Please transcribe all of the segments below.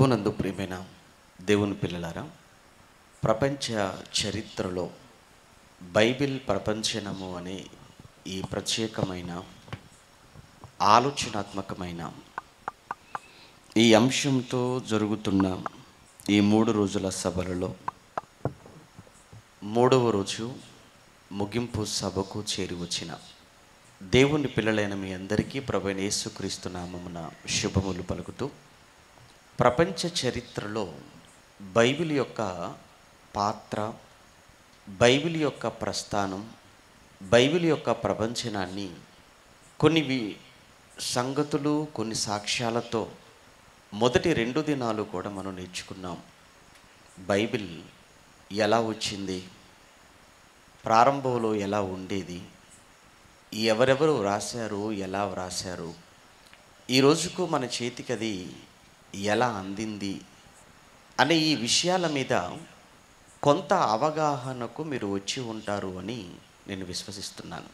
ప్రభునందు ప్రియమైన దేవుని పిల్లలారా, ప్రపంచ చరిత్రలో బైబిల్ ప్రపంచనము అనే ఈ ప్రత్యేకమైన ఆలోచనాత్మకమైన ఈ అంశంతో జరుగుతున్న ఈ 3 రోజుల సభలలో 3వ రోజు ముగింపు సభకు చేరి వచ్చిన దేవుని పిల్లలైన మీ అందరికీ ప్రభువైన యేసుక్రీస్తు నామమున శుభములు పలుకుతూ, ప్రపంచ చరిత్రలో బైబిల్ యొక్క పాత్ర, బైబిల్ యొక్క ప్రస్థానం, బైబిల్ యొక్క ప్రపంచనాన్ని కొన్ని సంగతులు, కొన్ని సాక్ష్యాలతో మొదటి 2 దినాలు కూడా మనం నేర్చుకున్నాం. బైబిల్ ఎలా వచ్చింది, ప్రారంభంలో ఎలా ఉండేది, ఎవరెవరు వ్రాశారు, ఎలా వ్రాశారు, ఈ రోజుకు మన చేతికి అది ఎలా అందింది అనే ఈ విషయాల మీద కొంత అవగాహనకు మీరు వచ్చి ఉంటారు అని నేను విశ్వసిస్తున్నాను.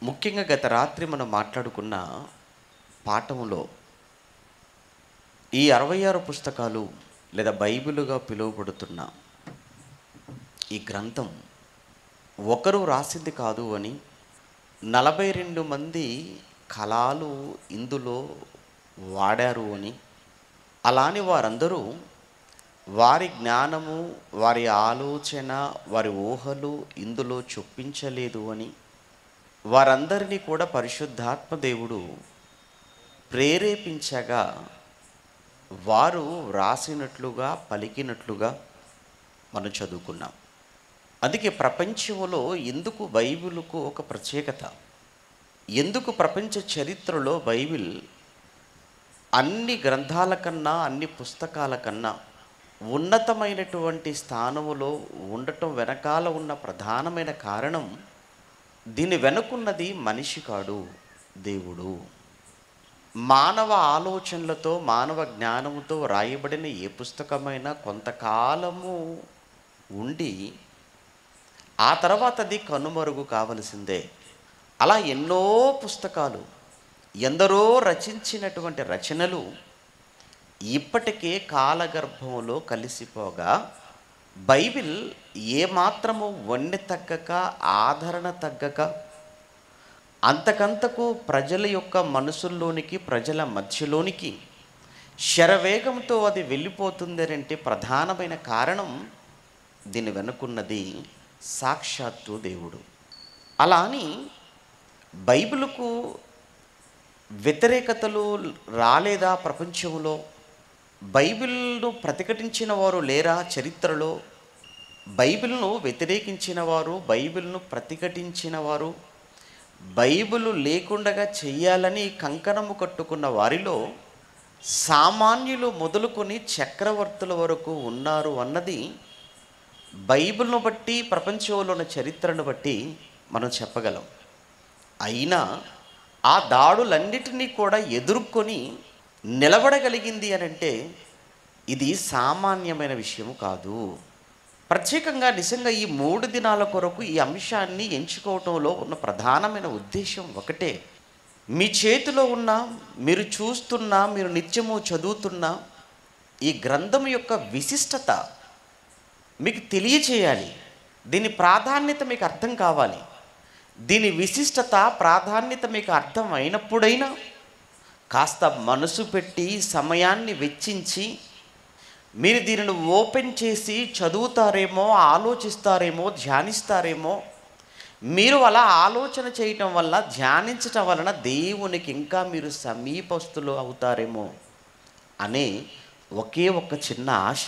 ముఖ్యంగా గత రాత్రి మనం మాట్లాడుకున్న పాఠంలో ఈ 66 పుస్తకాలు లేదా బైబిలుగా పిలువబడుతున్న ఈ గ్రంథం ఒకరు రాసింది కాదు అని, 42 మంది కళలు ఇందులో వాడారు అని, అలాని వారందరూ వారి జ్ఞానము, వారి ఆలోచన, వారి ఊహలు ఇందులో చొప్పించలేదు అని, వారందరినీ కూడా పరిశుద్ధాత్మ దేవుడు ప్రేరేపించగా వారు వ్రాసినట్లుగా, పలికినట్లుగా మనం చదువుకున్నాం. అందుకే ప్రపంచంలో ఎందుకు బైబిలుకు ఒక ప్రత్యేకత, ఎందుకు ప్రపంచ చరిత్రలో బైబిల్ అన్ని గ్రంథాల కన్నా, అన్ని పుస్తకాల కన్నా ఉన్నతమైనటువంటి స్థానములో ఉండటం వెనకాల ఉన్న ప్రధానమైన కారణం, దీని వెనుకున్నది మనిషి కాడు, దేవుడు. మానవ ఆలోచనలతో, మానవ జ్ఞానముతో రాయబడిన ఏ పుస్తకమైనా కొంతకాలము ఉండి ఆ తర్వాత అది కనుమరుగు కావలసిందే. అలా ఎన్నో పుస్తకాలు, ఎందరో రచించినటువంటి రచనలు ఇప్పటికే కాలగర్భంలో కలిసిపోగా బైబిల్ ఏమాత్రము వన్నె తగ్గక, ఆదరణ తగ్గక, అంతకంతకు ప్రజల యొక్క మనసుల్లోనికి, ప్రజల మధ్యలోనికి శరవేగంతో అది వెళ్ళిపోతుంది అంటే ప్రధానమైన కారణం, దీని వెనుకున్నది సాక్షాత్తు దేవుడు. అలా అని బైబిలుకు వ్యతిరేకతలు రాలేదా ప్రపంచంలో? బైబిల్ను ప్రతిఘటించిన వారు లేరా చరిత్రలో? బైబిల్ను వ్యతిరేకించిన వారు, బైబిల్ను ప్రతిఘటించిన వారు, బైబిలు లేకుండా చెయ్యాలని కంకణము కట్టుకున్న వారిలో సామాన్యులు మొదలుకొని చక్రవర్తుల వరకు ఉన్నారు అన్నది బైబిల్ను బట్టి, ప్రపంచంలో ఉన్న చరిత్రను బట్టి మనం చెప్పగలం. అయినా ఆ దాడులన్నిటినీ కూడా ఎదుర్కొని నిలబడగలిగింది అని అంటే ఇది సామాన్యమైన విషయం కాదు. ప్రత్యేకంగా నిజంగా ఈ 3 దినాల కొరకు ఈ అంశాన్ని ఎంచుకోవటంలో ఉన్న ప్రధానమైన ఉద్దేశం ఒకటే. మీ చేతిలో ఉన్న, మీరు చూస్తున్న, మీరు నిత్యము చదువుతున్న ఈ గ్రంథం యొక్క విశిష్టత మీకు తెలియచేయాలి. దీని ప్రాధాన్యత మీకు అర్థం కావాలి. దీని విశిష్టత, ప్రాధాన్యత మీకు అర్థం అయినప్పుడైనా కాస్త మనసు పెట్టి, సమయాన్ని వెచ్చించి మీరు దీనిని ఓపెన్ చేసి చదువుతారేమో, ఆలోచిస్తారేమో, ధ్యానిస్తారేమో. మీరు అలా ఆలోచన చేయటం వల్ల, ధ్యానించటం వలన దేవునికి ఇంకా మీరు సమీపస్తులు అవుతారేమో అనే ఒకే ఒక్క చిన్న ఆశ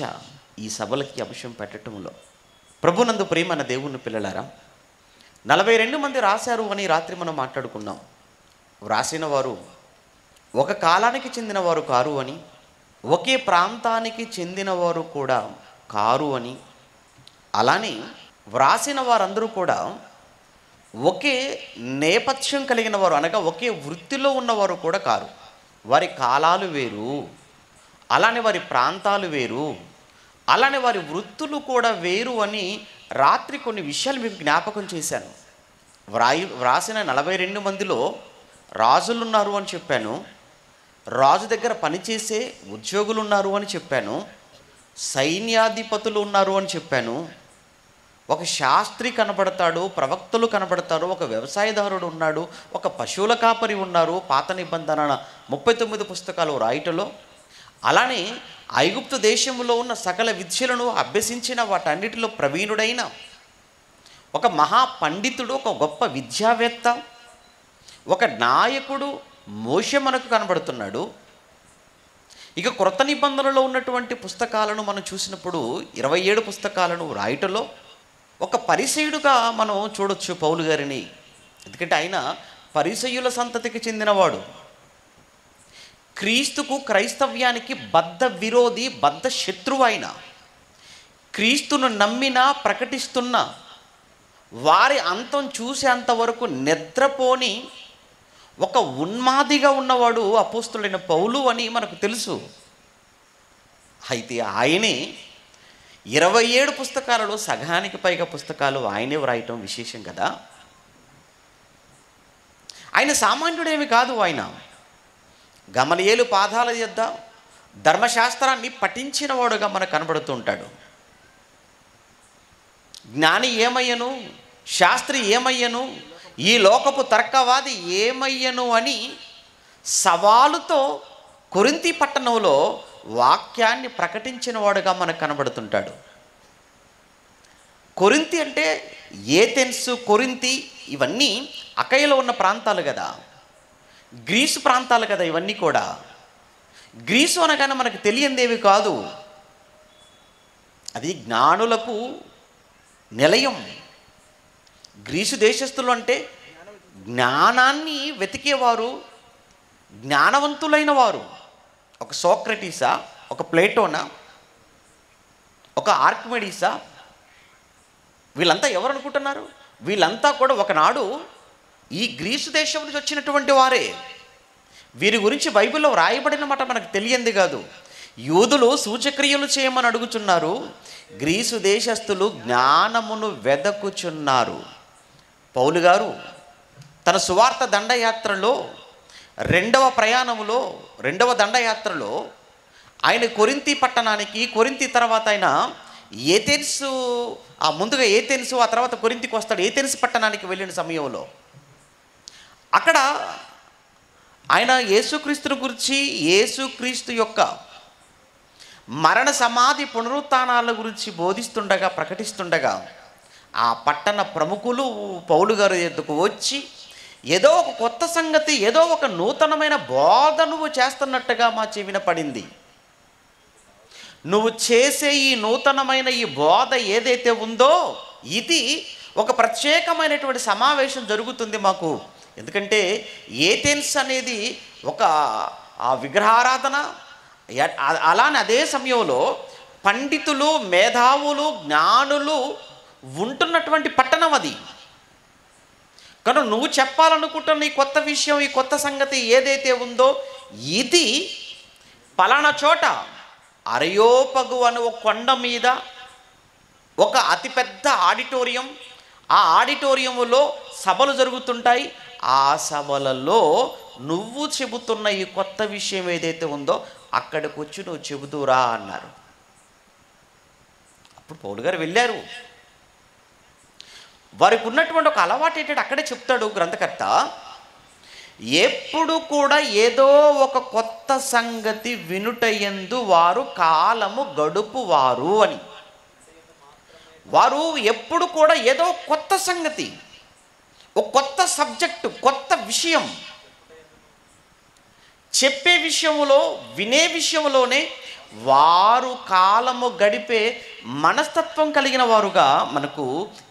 ఈ సభలకి అంశం పెట్టడంలో. ప్రభునందు ప్రియమైన దేవుని పిల్లలారా, 42 మంది రాశారు అని రాత్రి మనం మాట్లాడుకున్నాం. వ్రాసిన వారు ఒక కాలానికి చెందిన వారు కారు అని, ఒకే ప్రాంతానికి చెందినవారు కూడా కారు అని, అలానే వ్రాసిన వారందరూ కూడా ఒకే నేపథ్యం కలిగిన వారు, అనగా ఒకే వృత్తిలో ఉన్నవారు కూడా కారు. వారి కాలాలు వేరు, అలానే వారి ప్రాంతాలు వేరు, అలానే వారి వృత్తులు కూడా వేరు అని రాత్రి కొన్ని విషయాలు మీకు జ్ఞాపకం చేశాను. వ్రాసిన 42 మందిలో రాజులు ఉన్నారు అని చెప్పాను, రాజు దగ్గర పనిచేసే ఉద్యోగులు ఉన్నారు అని చెప్పాను, సైన్యాధిపతులు ఉన్నారు అని చెప్పాను, ఒక శాస్త్రి కనబడతాడు, ప్రవక్తలు కనబడతారు, ఒక వ్యవసాయదారుడు ఉన్నాడు, ఒక పశువుల కాపరి ఉన్నారు పాత నిబంధన 39 పుస్తకాలు రాయటలో. అలానే ఐగుప్తు దేశంలో ఉన్న సకల విద్యలను అభ్యసించిన వాటన్నిటిలో ప్రవీణుడైన ఒక మహాపండితుడు, ఒక గొప్ప విద్యావేత్త, ఒక నాయకుడు మోషే మనకు కనబడుతున్నాడు. ఇక క్రొత్త నిబంధనలో ఉన్నటువంటి పుస్తకాలను మనం చూసినప్పుడు 27 పుస్తకాలను రాయటలో ఒక పరిసయుడుగా మనం చూడొచ్చు పౌలు గారిని. ఎందుకంటే ఆయన పరిసయుల సంతతికి చెందినవాడు. క్రీస్తుకు, క్రైస్తవ్యానికి బద్ధ విరోధి, బద్ధ శత్రువు ఆయన. క్రీస్తును నమ్మినా ప్రకటిస్తున్న వారి అంతం చూసేంతవరకు నిద్రపోని ఒక ఉన్మాదిగా ఉన్నవాడు అపోస్తులైన పౌలు అని మనకు తెలుసు. అయితే ఆయనే 27 పుస్తకాలలో సగానికి పైగా పుస్తకాలు ఆయనే వ్రాయటం విశేషం కదా. ఆయన సామాన్యుడేమి కాదు. ఆయన గమలియేలు పాదాల యొద్ద ధర్మశాస్త్రాన్ని పఠించిన వాడుగా మనకు కనబడుతూ ఉంటాడు. జ్ఞాని ఏమయ్యను, శాస్త్రి ఏమయ్యను, ఈ లోకపు తర్కవాది ఏమయ్యను అని సవాలుతో కొరింథీ పట్టణంలో వాక్యాన్ని ప్రకటించిన వాడుగా మనకు కనబడుతుంటాడు. కొరింథీ అంటే ఏథెన్సు, కొరింథీ ఇవన్నీ అకయలో ఉన్న ప్రాంతాలు కదా, గ్రీసు ప్రాంతాలు కదా ఇవన్నీ కూడా. గ్రీసు అనగానే మనకు తెలియందేవి కాదు, అది జ్ఞానులకు నిలయం. గ్రీసు దేశస్థులు అంటే జ్ఞానాన్ని వెతికేవారు, జ్ఞానవంతులైన వారు. ఒక సోక్రటీసా, ఒక ప్లేటోనా, ఒక ఆర్కిమెడీసా, వీళ్ళంతా ఎవరు అనుకుంటున్నారు? వీళ్ళంతా కూడా ఒకనాడు ఈ గ్రీసు దేశం నుంచి వచ్చినటువంటి వారే. వీరి గురించి బైబిల్లో వ్రాయబడిన మాట మనకు తెలియంది కాదు. యూదులు సూచక్రియలు చేయమని అడుగుచున్నారు, గ్రీసు దేశస్థులు జ్ఞానమును వెదకుచున్నారు. పౌలు గారు తన సువార్త దండయాత్రలో రెండవ దండయాత్రలో ఆయన కొరింథీ పట్టణానికి, కొరింథీ తర్వాత ఆయన ఏథెన్సు, ముందుగా ఏథెన్సు, ఆ తర్వాత కొరింథీకి వస్తాడు. ఏథెన్స్ పట్టణానికి వెళ్ళిన సమయంలో అక్కడ ఆయన యేసుక్రీస్తుని గురించి, యేసుక్రీస్తు యొక్క మరణ సమాధి పునరుత్థానాల గురించి బోధిస్తుండగా, ప్రకటిస్తుండగా ఆ పట్టణ ప్రముఖులు పౌలు గారి ఎద్దుకు వచ్చి ఏదో ఒక కొత్త సంగతి, ఏదో ఒక నూతనమైన బోధ నువ్వు చేస్తున్నట్టుగా మా చెవిన పడింది. నువ్వు చేసే ఈ నూతనమైన ఈ బోధ ఏదైతే ఉందో ఇది ఒక ప్రత్యేకమైనటువంటి సమావేశం జరుగుతుంది మాకు. ఎందుకంటే ఏథెన్స్ అనేది ఒక విగ్రహారాధన. అలానే అదే సమయంలో పండితులు, మేధావులు, జ్ఞానులు ఉంటున్నటువంటి పట్టణం అది. కనుక నువ్వు చెప్పాలనుకుంటున్న ఈ కొత్త విషయం, ఈ కొత్త సంగతి ఏదైతే ఉందో ఇది పలానా చోట అరయోపగు అనే ఒక కొండ మీద ఒక అతిపెద్ద ఆడిటోరియం, ఆ ఆడిటోరియంలో సభలు జరుగుతుంటాయి. ఆ సభలలో నువ్వు చెబుతున్న ఈ కొత్త విషయం ఏదైతే ఉందో అక్కడికి వచ్చి నువ్వు చెబుతూరా అన్నారు. అప్పుడు పౌలు గారు వెళ్ళారు. వారికి ఉన్నటువంటి ఒక అలవాటు ఏంటంటే అక్కడే చెప్తాడు గ్రంథకర్త, ఎప్పుడు కూడా ఏదో ఒక కొత్త సంగతి వినుటయందు వారు కాలము గడుపువారు అని. వారు ఎప్పుడు కూడా ఏదో కొత్త సంగతి, ఒక కొత్త సబ్జెక్టు, కొత్త విషయం చెప్పే విషయంలో, వినే విషయంలోనే వారు కాలము గడిపే మనస్తత్వం కలిగిన వారుగా మనకు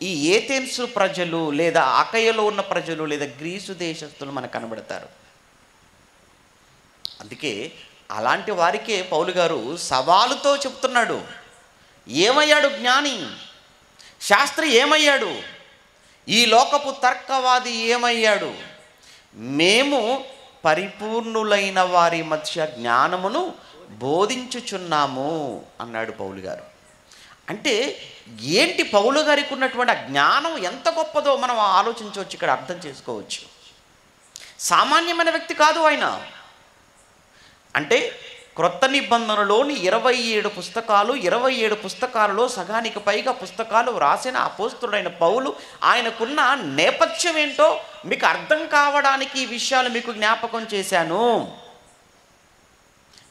ఈ ఏథెన్సు ప్రజలు, లేదా అకయలో ఉన్న ప్రజలు, లేదా గ్రీసు దేశస్తులు మనకు కనబడతారు. అందుకే అలాంటి వారికే పౌలు గారు సవాలుతో చెప్తున్నాడు. ఏమయ్యాడు జ్ఞాని, శాస్త్రి ఏమయ్యాడు, ఈ లోకపు తర్కవాది ఏమయ్యాడు? మేము పరిపూర్ణులైన వారి మధ్య జ్ఞానమును బోధించుచున్నాము అన్నాడు పౌలు గారు. అంటే ఏంటి పౌలు గారికి ఉన్నటువంటి ఆ జ్ఞానం ఎంత గొప్పదో మనం ఆలోచించవచ్చు, ఇక్కడ అర్థం చేసుకోవచ్చు. సామాన్యమైన వ్యక్తి కాదు ఆయన. అంటే క్రొత్త నిబంధనలోని 27 పుస్తకాలలో సగానికి పైగా పుస్తకాలు రాసిన అపోస్తలుడైన పౌలు, ఆయనకున్న నేపథ్యం ఏంటో మీకు అర్థం కావడానికి ఈ విషయాలు మీకు జ్ఞాపకం చేశాను.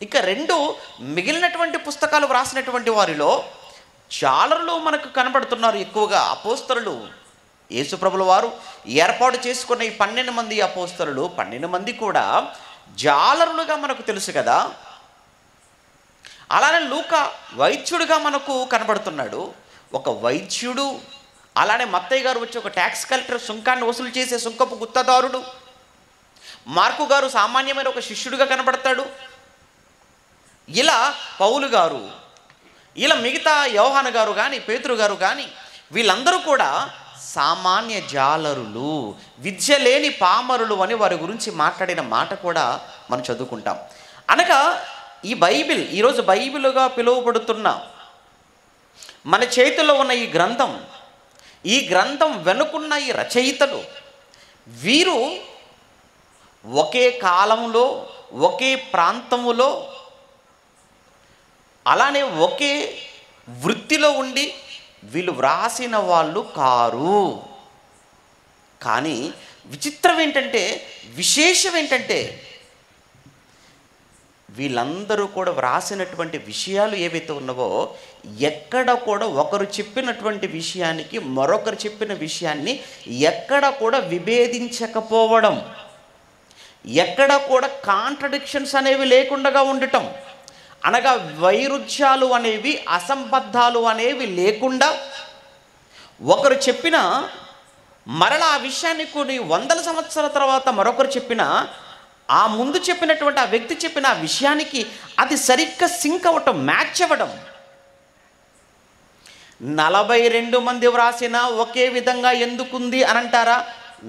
ఇక 2 మిగిలినటువంటి పుస్తకాలు వ్రాసినటువంటి వారిలో జాలరులు మనకు కనబడుతున్నారు ఎక్కువగా. అపోస్తలులు, యేసుప్రభుల వారు ఏర్పాటు చేసుకున్న ఈ 12 మంది అపోస్తలులు, 12 మంది కూడా జాలరులుగా మనకు తెలుసు కదా. అలానే లూకా వైద్యుడిగా మనకు కనబడుతున్నాడు, ఒక వైద్యుడు. అలానే మత్తయ్య గారు వచ్చి ఒక ట్యాక్స్ కలెక్టర్, సుంకాన్ని వసూలు చేసే సుంకపు గుత్తదారుడు. మార్కు గారు సామాన్యమైన ఒక శిష్యుడిగా కనబడతాడు. ఇలా పౌలు గారు, ఇలా మిగతా యోహాను గారు కానీ, పేతురు గారు కానీ, వీళ్ళందరూ కూడా సామాన్య జాలరులు, విద్య లేని పామరులు అని వారి గురించి మాట్లాడిన మాట కూడా మనం చదువుకుంటాం. అనగా ఈ బైబిల్, ఈరోజు బైబిల్గా పిలువబడుతున్న మన చేతిలో ఉన్న ఈ గ్రంథం వెనుకున్న ఈ రచయితలు, వీరు ఒకే కాలంలో, ఒకే ప్రాంతములో, అలానే ఒకే వృత్తిలో ఉండి వీళ్ళు వ్రాసిన వాళ్ళు కారు. కానీ విచిత్రం ఏంటంటే, విశేషం ఏంటంటే, వీళ్ళందరూ కూడా వ్రాసినటువంటి విషయాలు ఏవైతే ఉన్నావో, ఎక్కడ కూడా ఒకరు చెప్పినటువంటి విషయానికి మరొకరు చెప్పిన విషయాన్ని ఎక్కడ కూడా విభేదించకపోవడం, ఎక్కడ కూడా కాంట్రడిక్షన్స్ అనేవి లేకుండా ఉండటం, అనగా వైరుధ్యాలు అనేవి, అసంబద్ధాలు అనేవి లేకుండా, ఒకరు చెప్పిన మరలా ఆ విషయాన్ని కొన్ని వందల సంవత్సరాల తర్వాత మరొకరు చెప్పిన, ఆ ముందు చెప్పినటువంటి ఆ వ్యక్తి చెప్పిన ఆ విషయానికి అది సరిగ్గా సింక్ అవ్వటం, మ్యాచ్ అవ్వడం. 42 మంది వ్రాసిన ఒకే విధంగా ఎందుకుంది అని అంటారా?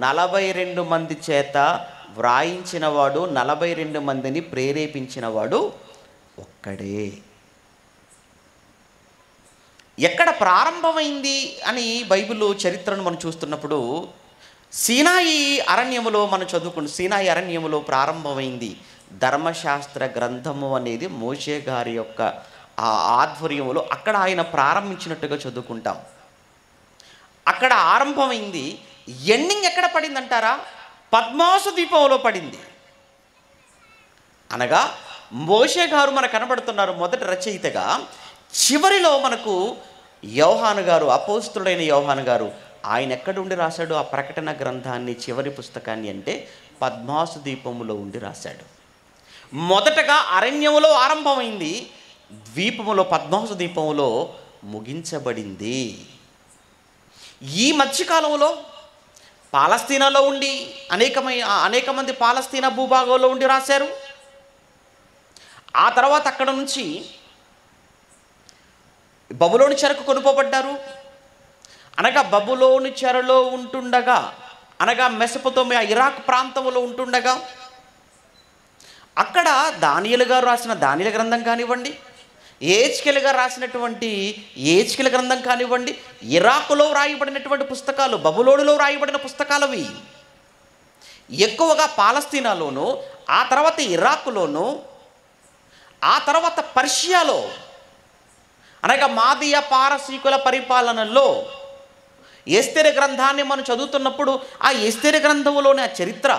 42 మంది చేత వ్రాయించినవాడు, 42 మందిని ప్రేరేపించినవాడు ఒక్కడే. ఎక్కడ ప్రారంభమైంది అని బైబిల్ చరిత్రను మనం చూస్తున్నప్పుడు, సీనాయి అరణ్యములో మనం చదువుకుంటాం. సీనాయి అరణ్యములో ప్రారంభమైంది ధర్మశాస్త్ర గ్రంథము అనేది మోషే గారి యొక్క ఆ ఆధ్వర్యంలో అక్కడ ఆయన ప్రారంభించినట్టుగా చదువుకుంటాం. అక్కడ ఆరంభమైంది. ఎండింగ్ ఎక్కడ పడిందంటారా? పద్మాసు ద్వీపంలో పడింది. అనగా మోషే గారు మనకు కనబడుతున్నారు మొదటి రచయితగా. చివరిలో మనకు యోహాను గారు, అపోస్తలుడైన యోహాను గారు, ఆయన ఎక్కడుండి రాశాడు ఆ ప్రకటన గ్రంథాన్ని, చివరి పుస్తకాన్ని అంటే పద్మాసు ద్వీపములో ఉండి రాశాడు. మొదటగా అరణ్యములో ఆరంభమైంది, ద్వీపములో, పద్మాసు ద్వీపములో ముగించబడింది. ఈ మధ్యకాలంలో పాలస్తీనాలో ఉండి అనేక మంది పాలస్తీనా భూభాగంలో ఉండి రాశారు. ఆ తర్వాత అక్కడ నుంచి బబులోని చెరకు కొనుపోబడ్డారు. అనగా బబులోని చెరలో ఉంటుండగా, అనగా మెసొపొతేమియా, ఇరాక్ ప్రాంతంలో ఉంటుండగా, అక్కడ దానియేలు గారు రాసిన దానియేలు గ్రంథం కానివ్వండి, ఏహెచ్కేలు గారు రాసినటువంటి ఏహెచ్కేలు గ్రంథం కానివ్వండి, ఇరాకులో వ్రాయబడినటువంటి పుస్తకాలు, బబులోనులో వ్రాయబడిన పుస్తకాలవి ఎక్కువగా పాలస్తీనాలోను, ఆ తర్వాత ఇరాకులోను, ఆ తర్వాత పర్షియాలో, అనగా మాదియా పారసీకుల పరిపాలనలో ఎస్తేరు గ్రంథాన్ని మనం చదువుతున్నప్పుడు ఆ ఎస్తేరు గ్రంథంలోని ఆ చరిత్ర,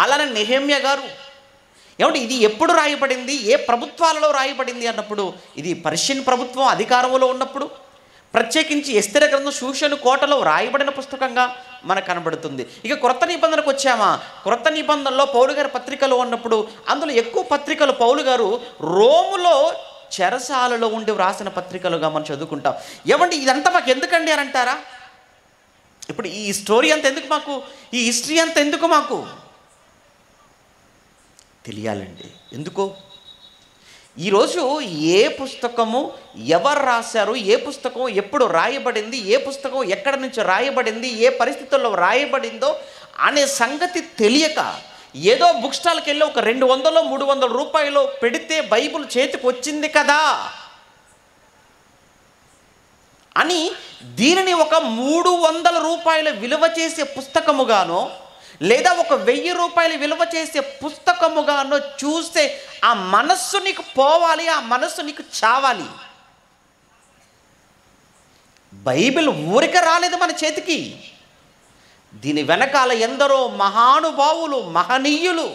అలానే నెహెమ్యా గారు, ఏమంటే ఇది ఎప్పుడు రాయబడింది, ఏ ప్రభుత్వాలలో రాయబడింది అన్నప్పుడు ఇది పర్షియన్ ప్రభుత్వం అధికారంలో ఉన్నప్పుడు, ప్రత్యేకించి ఎస్తేరు గ్రంథం షూషను కోటలో రాయబడిన పుస్తకంగా మనకు కనబడుతుంది. ఇక క్రొత్త నిబంధనకు వచ్చామా, క్రొత్త నిబంధనలో పౌలు గారి పత్రికలు ఉన్నప్పుడు అందులో ఎక్కువ పత్రికలు పౌలు గారు రోములో చెరసాలలో ఉండి వ్రాసిన పత్రికలుగా మనం చదువుకుంటాం. ఏమండి ఇదంతా మాకు ఎందుకండి అని అంటారా? ఇప్పుడు ఈ స్టోరీ అంత ఎందుకు మాకు, ఈ హిస్టరీ అంత ఎందుకు మాకు తెలియాలండి. ఎందుకో ఈరోజు ఏ పుస్తకము ఎవరు రాశారు, ఏ పుస్తకం ఎప్పుడు రాయబడింది, ఏ పుస్తకం ఎక్కడి నుంచి రాయబడింది, ఏ పరిస్థితుల్లో రాయబడిందో అనే సంగతి తెలియక ఏదో బుక్ స్టాల్కి వెళ్ళి ఒక 200-300 రూపాయలు పెడితే బైబిల్ చేతికి వచ్చింది కదా అని దీనిని ఒక 300 రూపాయల విలువ చేసే పుస్తకముగానో లేదా ఒక 1000 రూపాయలు విలువ చేసే పుస్తకముగానో చూస్తే ఆ మనస్సు నీకు పోవాలి, ఆ మనస్సు నీకు చావాలి. బైబిల్ ఊరిక రాలేదు మన చేతికి. దీని వెనకాల ఎందరో మహానుభావులు, మహనీయులు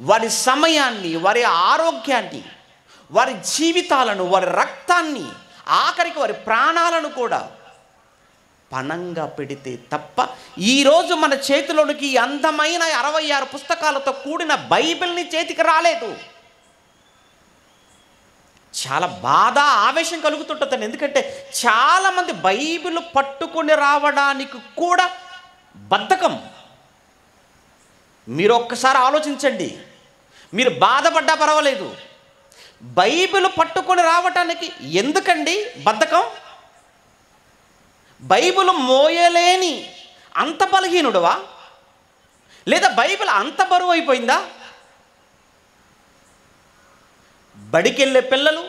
వారి సమయాన్ని, వారి ఆరోగ్యాన్ని, వారి జీవితాలను, వారి రక్తాన్ని, ఆఖరికి వారి ప్రాణాలను కూడా పణంగా పెడితే తప్ప ఈరోజు మన చేతిలోనికి అందమైన 66 పుస్తకాలతో కూడిన బైబిల్ని చేతికి రాలేదు. చాలా బాధ, ఆవేశం కలుగుతుంటుంది. ఎందుకంటే చాలామంది బైబిల్ పట్టుకొని రావడానికి కూడా బద్ధకం. మీరు ఒక్కసారి ఆలోచించండి. మీరు బాధపడ్డా పర్వాలేదు, బైబిల్ పట్టుకొని రావటానికి ఎందుకండి బద్ధకం? బైబిల్ మోయలేని అంత బలహీనుడువా? లేదా బైబిల్ అంత బరువు అయిపోయిందా? బడికెళ్ళే పిల్లలు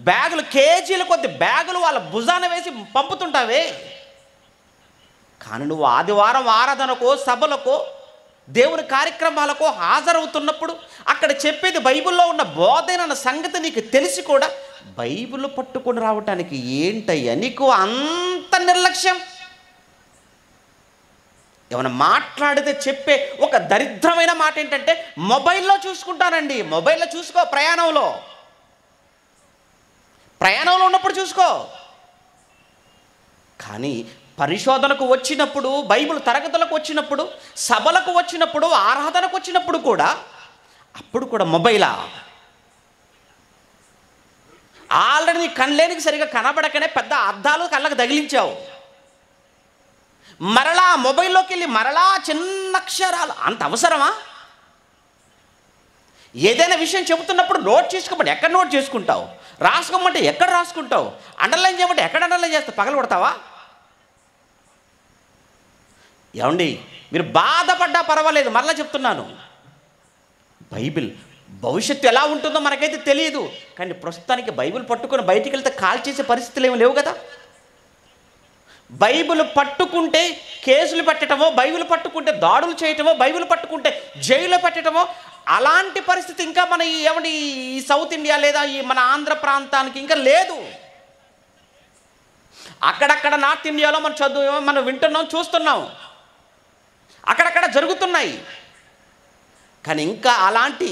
బ్యాగులు, కేజీల కొద్ది బ్యాగులు వాళ్ళ భుజాన వేసి పంపుతుంటావే. కానీ నువ్వు ఆదివారం ఆరాధనకో, సభలకో, దేవుని కార్యక్రమాలకో హాజరవుతున్నప్పుడు అక్కడ చెప్పేది బైబిల్లో ఉన్న బోధన సంగతి నీకు తెలిసి కూడా బైబిల్ పట్టుకొని రావటానికి ఏంటయ్యా నీకు అంత నిర్లక్ష్యం? ఏమైనా మాట్లాడితే చెప్పే ఒక దరిద్రమైన మాట ఏంటంటే మొబైల్లో చూసుకుంటానండి. మొబైల్లో చూసుకో, ప్రయాణంలో ఉన్నప్పుడు చూసుకో. కానీ పరిశోధనకు వచ్చినప్పుడు, బైబిల్ తరగతులకు వచ్చినప్పుడు, సభలకు వచ్చినప్పుడు, ఆరాధనకు వచ్చినప్పుడు కూడా అప్పుడు కూడా మొబైలా? ఆల్రెడీ నీ కళ్ళేనికి సరిగా కనబడకనే పెద్ద అద్దాలు కళ్ళకు తగిలించావు. మరలా మొబైల్లోకి వెళ్ళి మరలా చిన్న అక్షరాలు అంత అవసరమా? ఏదైనా విషయం చెబుతున్నప్పుడు నోట్ చేసుకోమంటే ఎక్కడ నోట్ చేసుకుంటావు? రాసుకోమంటే ఎక్కడ రాసుకుంటావు? అండర్లైన్ చేయమంటే ఎక్కడ అండర్లైన్ చేస్తావు? పగలు కొడతావా? ఏమండి, మీరు బాధపడ్డా పర్వాలేదు, మరలా చెప్తున్నాను, బైబిల్ భవిష్యత్తు ఎలా ఉంటుందో మనకైతే తెలియదు. కానీ ప్రస్తుతానికి బైబిల్ పట్టుకొని బయటికి వెళ్తే కాల్ చేసే పరిస్థితులు ఏమి లేవు కదా. బైబిల్ పట్టుకుంటే కేసులు పెట్టడమో, బైబిల్ పట్టుకుంటే దాడులు చేయటమో, బైబిల్ పట్టుకుంటే జైల్లో పెట్టడమో, అలాంటి పరిస్థితి ఇంకా మన ఈ సౌత్ ఇండియా లేదా ఈ మన ఆంధ్ర ప్రాంతానికి ఇంకా లేదు. అక్కడక్కడ నార్త్ ఇండియాలో మనం వింటున్నాం, చూస్తున్నాం, అక్కడక్కడ జరుగుతున్నాయి. కానీ ఇంకా అలాంటి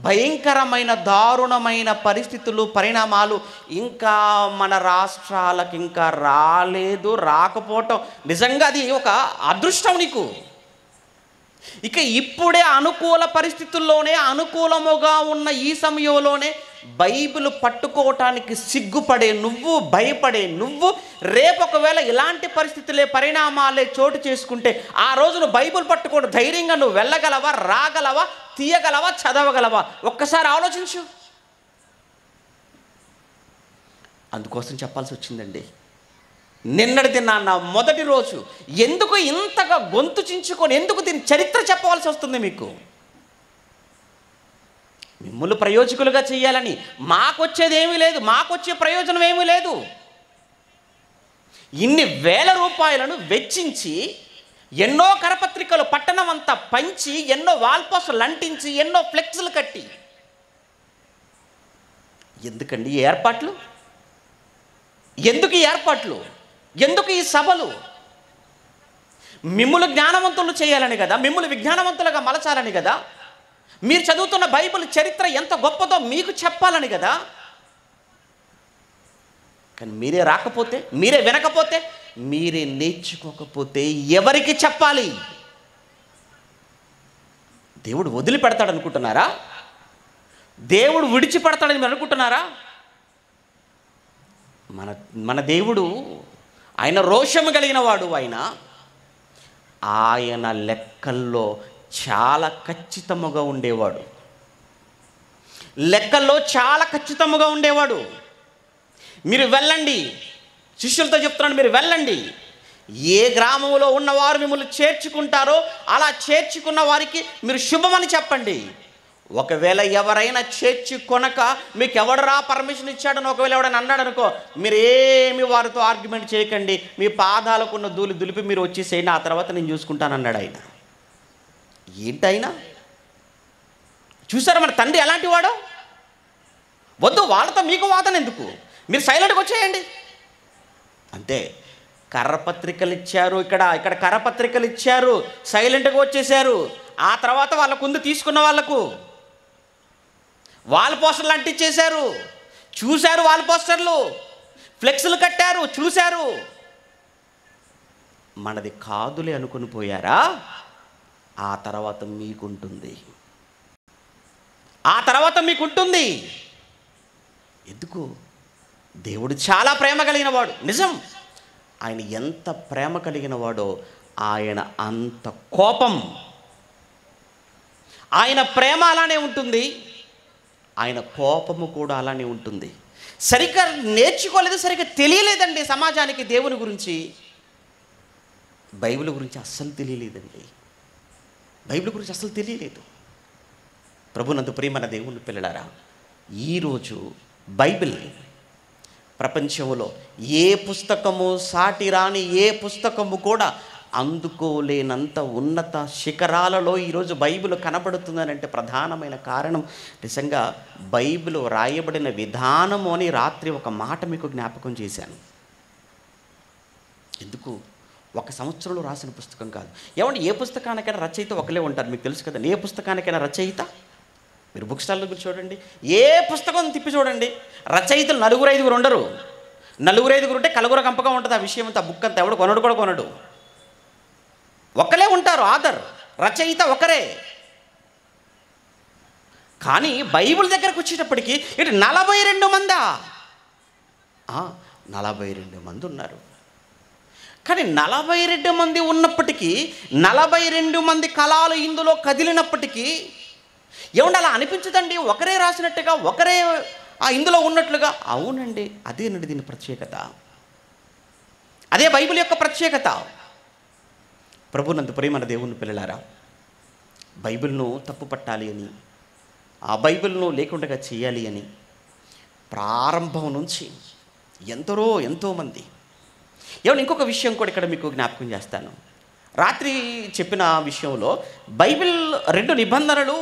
భయంకరమైన, దారుణమైన పరిస్థితులు, పరిణామాలు ఇంకా మన రాష్ట్రాలకు ఇంకా రాలేదు. రాకపోవటం నిజంగా అది ఒక అదృష్టం నీకు. ఇక ఇప్పుడే అనుకూల పరిస్థితుల్లోనే, అనుకూలముగా ఉన్న ఈ సమయంలోనే బైబిల్ పట్టుకోవటానికి సిగ్గుపడే నువ్వు, భయపడే నువ్వు, రేపు ఒకవేళ ఇలాంటి పరిస్థితులే, పరిణామాలే చోటు చేసుకుంటే ఆ రోజు నువ్వు బైబిల్ పట్టుకోవడం ధైర్యంగా నువ్వు వెళ్ళగలవా? రాగలవా? తీయగలవా? చదవగలవా? ఒక్కసారి ఆలోచించు. అందుకోసం చెప్పాల్సి వచ్చిందండి. నిన్నటిది నా మొదటి రోజు ఎందుకు ఇంతగా గొంతు చించుకొని, ఎందుకు దీని చరిత్ర చెప్పవలసి వస్తుంది మీకు? మిమ్మల్ని ప్రయోజకులుగా చేయాలని. మాకొచ్చేది ఏమీ లేదు, మాకొచ్చే ప్రయోజనం ఏమీ లేదు. ఇన్ని వేల రూపాయలను వెచ్చించి, ఎన్నో కరపత్రికలు పట్టణం అంతా పంచి, ఎన్నో వాల్ పోస్టర్లు అంటించి, ఎన్నో ఫ్లెక్స్లు కట్టి, ఎందుకండి ఈ ఏర్పాట్లు? ఎందుకు ఈ ఏర్పాట్లు? ఎందుకు ఈ సభలు? మిమ్ములు జ్ఞానవంతులు చేయాలని కదా, మిమ్ములు విజ్ఞానవంతులుగా మలచాలని కదా, మీరు చదువుతున్న బైబిల్ చరిత్ర ఎంత గొప్పదో మీకు చెప్పాలని కదా. కానీ మీరే రాకపోతే, మీరే వినకపోతే, మీరే నేర్చుకోకపోతే ఎవరికి చెప్పాలి? దేవుడు వదిలిపెడతాడనుకుంటున్నారా? దేవుడు విడిచిపెడతాడని మీరు అనుకుంటున్నారా? మన దేవుడు, ఆయన రోషము కలిగిన వాడు. ఆయన లెక్కల్లో చాలా ఖచ్చితముగా ఉండేవాడు. లెక్కల్లో చాలా ఖచ్చితముగా ఉండేవాడు. మీరు వెళ్ళండి, శిష్యులతో చెప్తున్నాను, మీరు వెళ్ళండి. ఏ గ్రామంలో ఉన్నవారు మిమ్మల్ని చేర్చుకుంటారో అలా చేర్చుకున్న వారికి మీరు శుభమని చెప్పండి. ఒకవేళ ఎవరైనా చేర్చుకొనక మీకు ఎవడరా పర్మిషన్ ఇచ్చాడని ఒకవేళ ఎవడైనా అన్నాడు అనుకో, మీరు ఏమి వారితో ఆర్గ్యుమెంట్ చేయకండి, మీ పాదాలకున్న ధూళి దులిపి మీరు వచ్చేసేయండి, ఆ తర్వాత నేను చూసుకుంటానన్నాడు ఆయన. ఏంటైనా చూసారా మన తండ్రి ఎలాంటి వాడో? వద్దు, వాళ్ళతో మీకు వాదన ఎందుకు, మీరు సైలెంట్గా వచ్చేయండి అంతే. కర్రపత్రికలు ఇచ్చారు, ఇక్కడ కర్రపత్రికలు ఇచ్చారు, సైలెంట్గా వచ్చేసారు. ఆ తర్వాత వాళ్ళ కుందు తీసుకున్న వాళ్ళకు వాల్ పోస్టర్లు అంటించేశారు, చూశారు, వాల్ పోస్టర్లు ఫ్లెక్స్లు కట్టారు, చూశారు. మనది కాదులే అనుకుని పోయారా? ఆ తర్వాత మీకుంటుంది, ఆ తర్వాత మీకుంటుంది. ఎందుకు? దేవుడు చాలా ప్రేమ కలిగిన వాడు. నిజం, ఆయన ఎంత ప్రేమ కలిగిన వాడో ఆయన అంత కోపం. ఆయన ప్రేమ అలానే ఉంటుంది, ఆయన కోపము కూడా అలానే ఉంటుంది. సరిగ్గా నేర్చుకోలేదు, సరిగ్గా తెలియలేదండి సమాజానికి దేవుని గురించి. బైబిల్ గురించి అస్సలు తెలియలేదండి, బైబిల్ గురించి అస్సలు తెలియలేదు. ప్రభునందు ప్రియమైన దేవుని పిల్లలారా, ఈరోజు బైబిల్ ప్రపంచంలో ఏ పుస్తకము సాటి రాని ఏ పుస్తకము కూడా అందుకోలేనంత ఉన్నత శిఖరాలలో ఈరోజు బైబిల్ కనబడుతుందనంటే ప్రధానమైన కారణం నిజంగా బైబిల్ రాయబడిన విధానము అని రాత్రి ఒక మాట మీకు జ్ఞాపకం చేశాను. ఎందుకు? ఒక సంవత్సరంలో రాసిన పుస్తకం కాదు. ఏమంటే ఏ పుస్తకానికైనా రచయిత ఒకలే ఉంటారు, మీకు తెలుసు కదా. ఏ పుస్తకానికైనా రచయిత, మీరు బుక్ స్టాల్లో చూడండి, ఏ పుస్తకం తిప్పి చూడండి, రచయితలు 4-5 ఉండరు. 4-5 ఉంటే కలుగుర కంపగా ఉంటుంది ఆ విషయం అంతా. బుక్ అంతా ఎవడు కొనడు కూడా కొనడు, ఒకలే ఉంటారు. ఆథర్, రచయిత ఒకరే. కానీ బైబిల్ దగ్గరకు వచ్చేటప్పటికి ఇటు 42 మందా? 42 మంది ఉన్నారు. కానీ 42 మంది ఉన్నప్పటికీ 42 మంది కళలు ఇందులో కదిలినప్పటికీ ఏమంటే అలా అనిపించదండి ఒకరే రాసినట్టుగా, ఒకరే ఇందులో ఉన్నట్లుగా. అవునండి, అదేనండి దీని ప్రత్యేకత, అదే బైబిల్ యొక్క ప్రత్యేకత. ప్రభునందు ప్రియమైన దేవుని పిల్లలారా, బైబిల్ను తప్పు పట్టాలి అని, ఆ బైబిల్ను లేకుండా చేయాలి అని ప్రారంభం నుంచి ఎంతోమంది. ఏమన్నా ఇంకొక విషయం కూడా ఇక్కడ మీకు జ్ఞాపకం చేస్తాను. రాత్రి చెప్పిన విషయంలో బైబిల్ 2 నిబంధనలు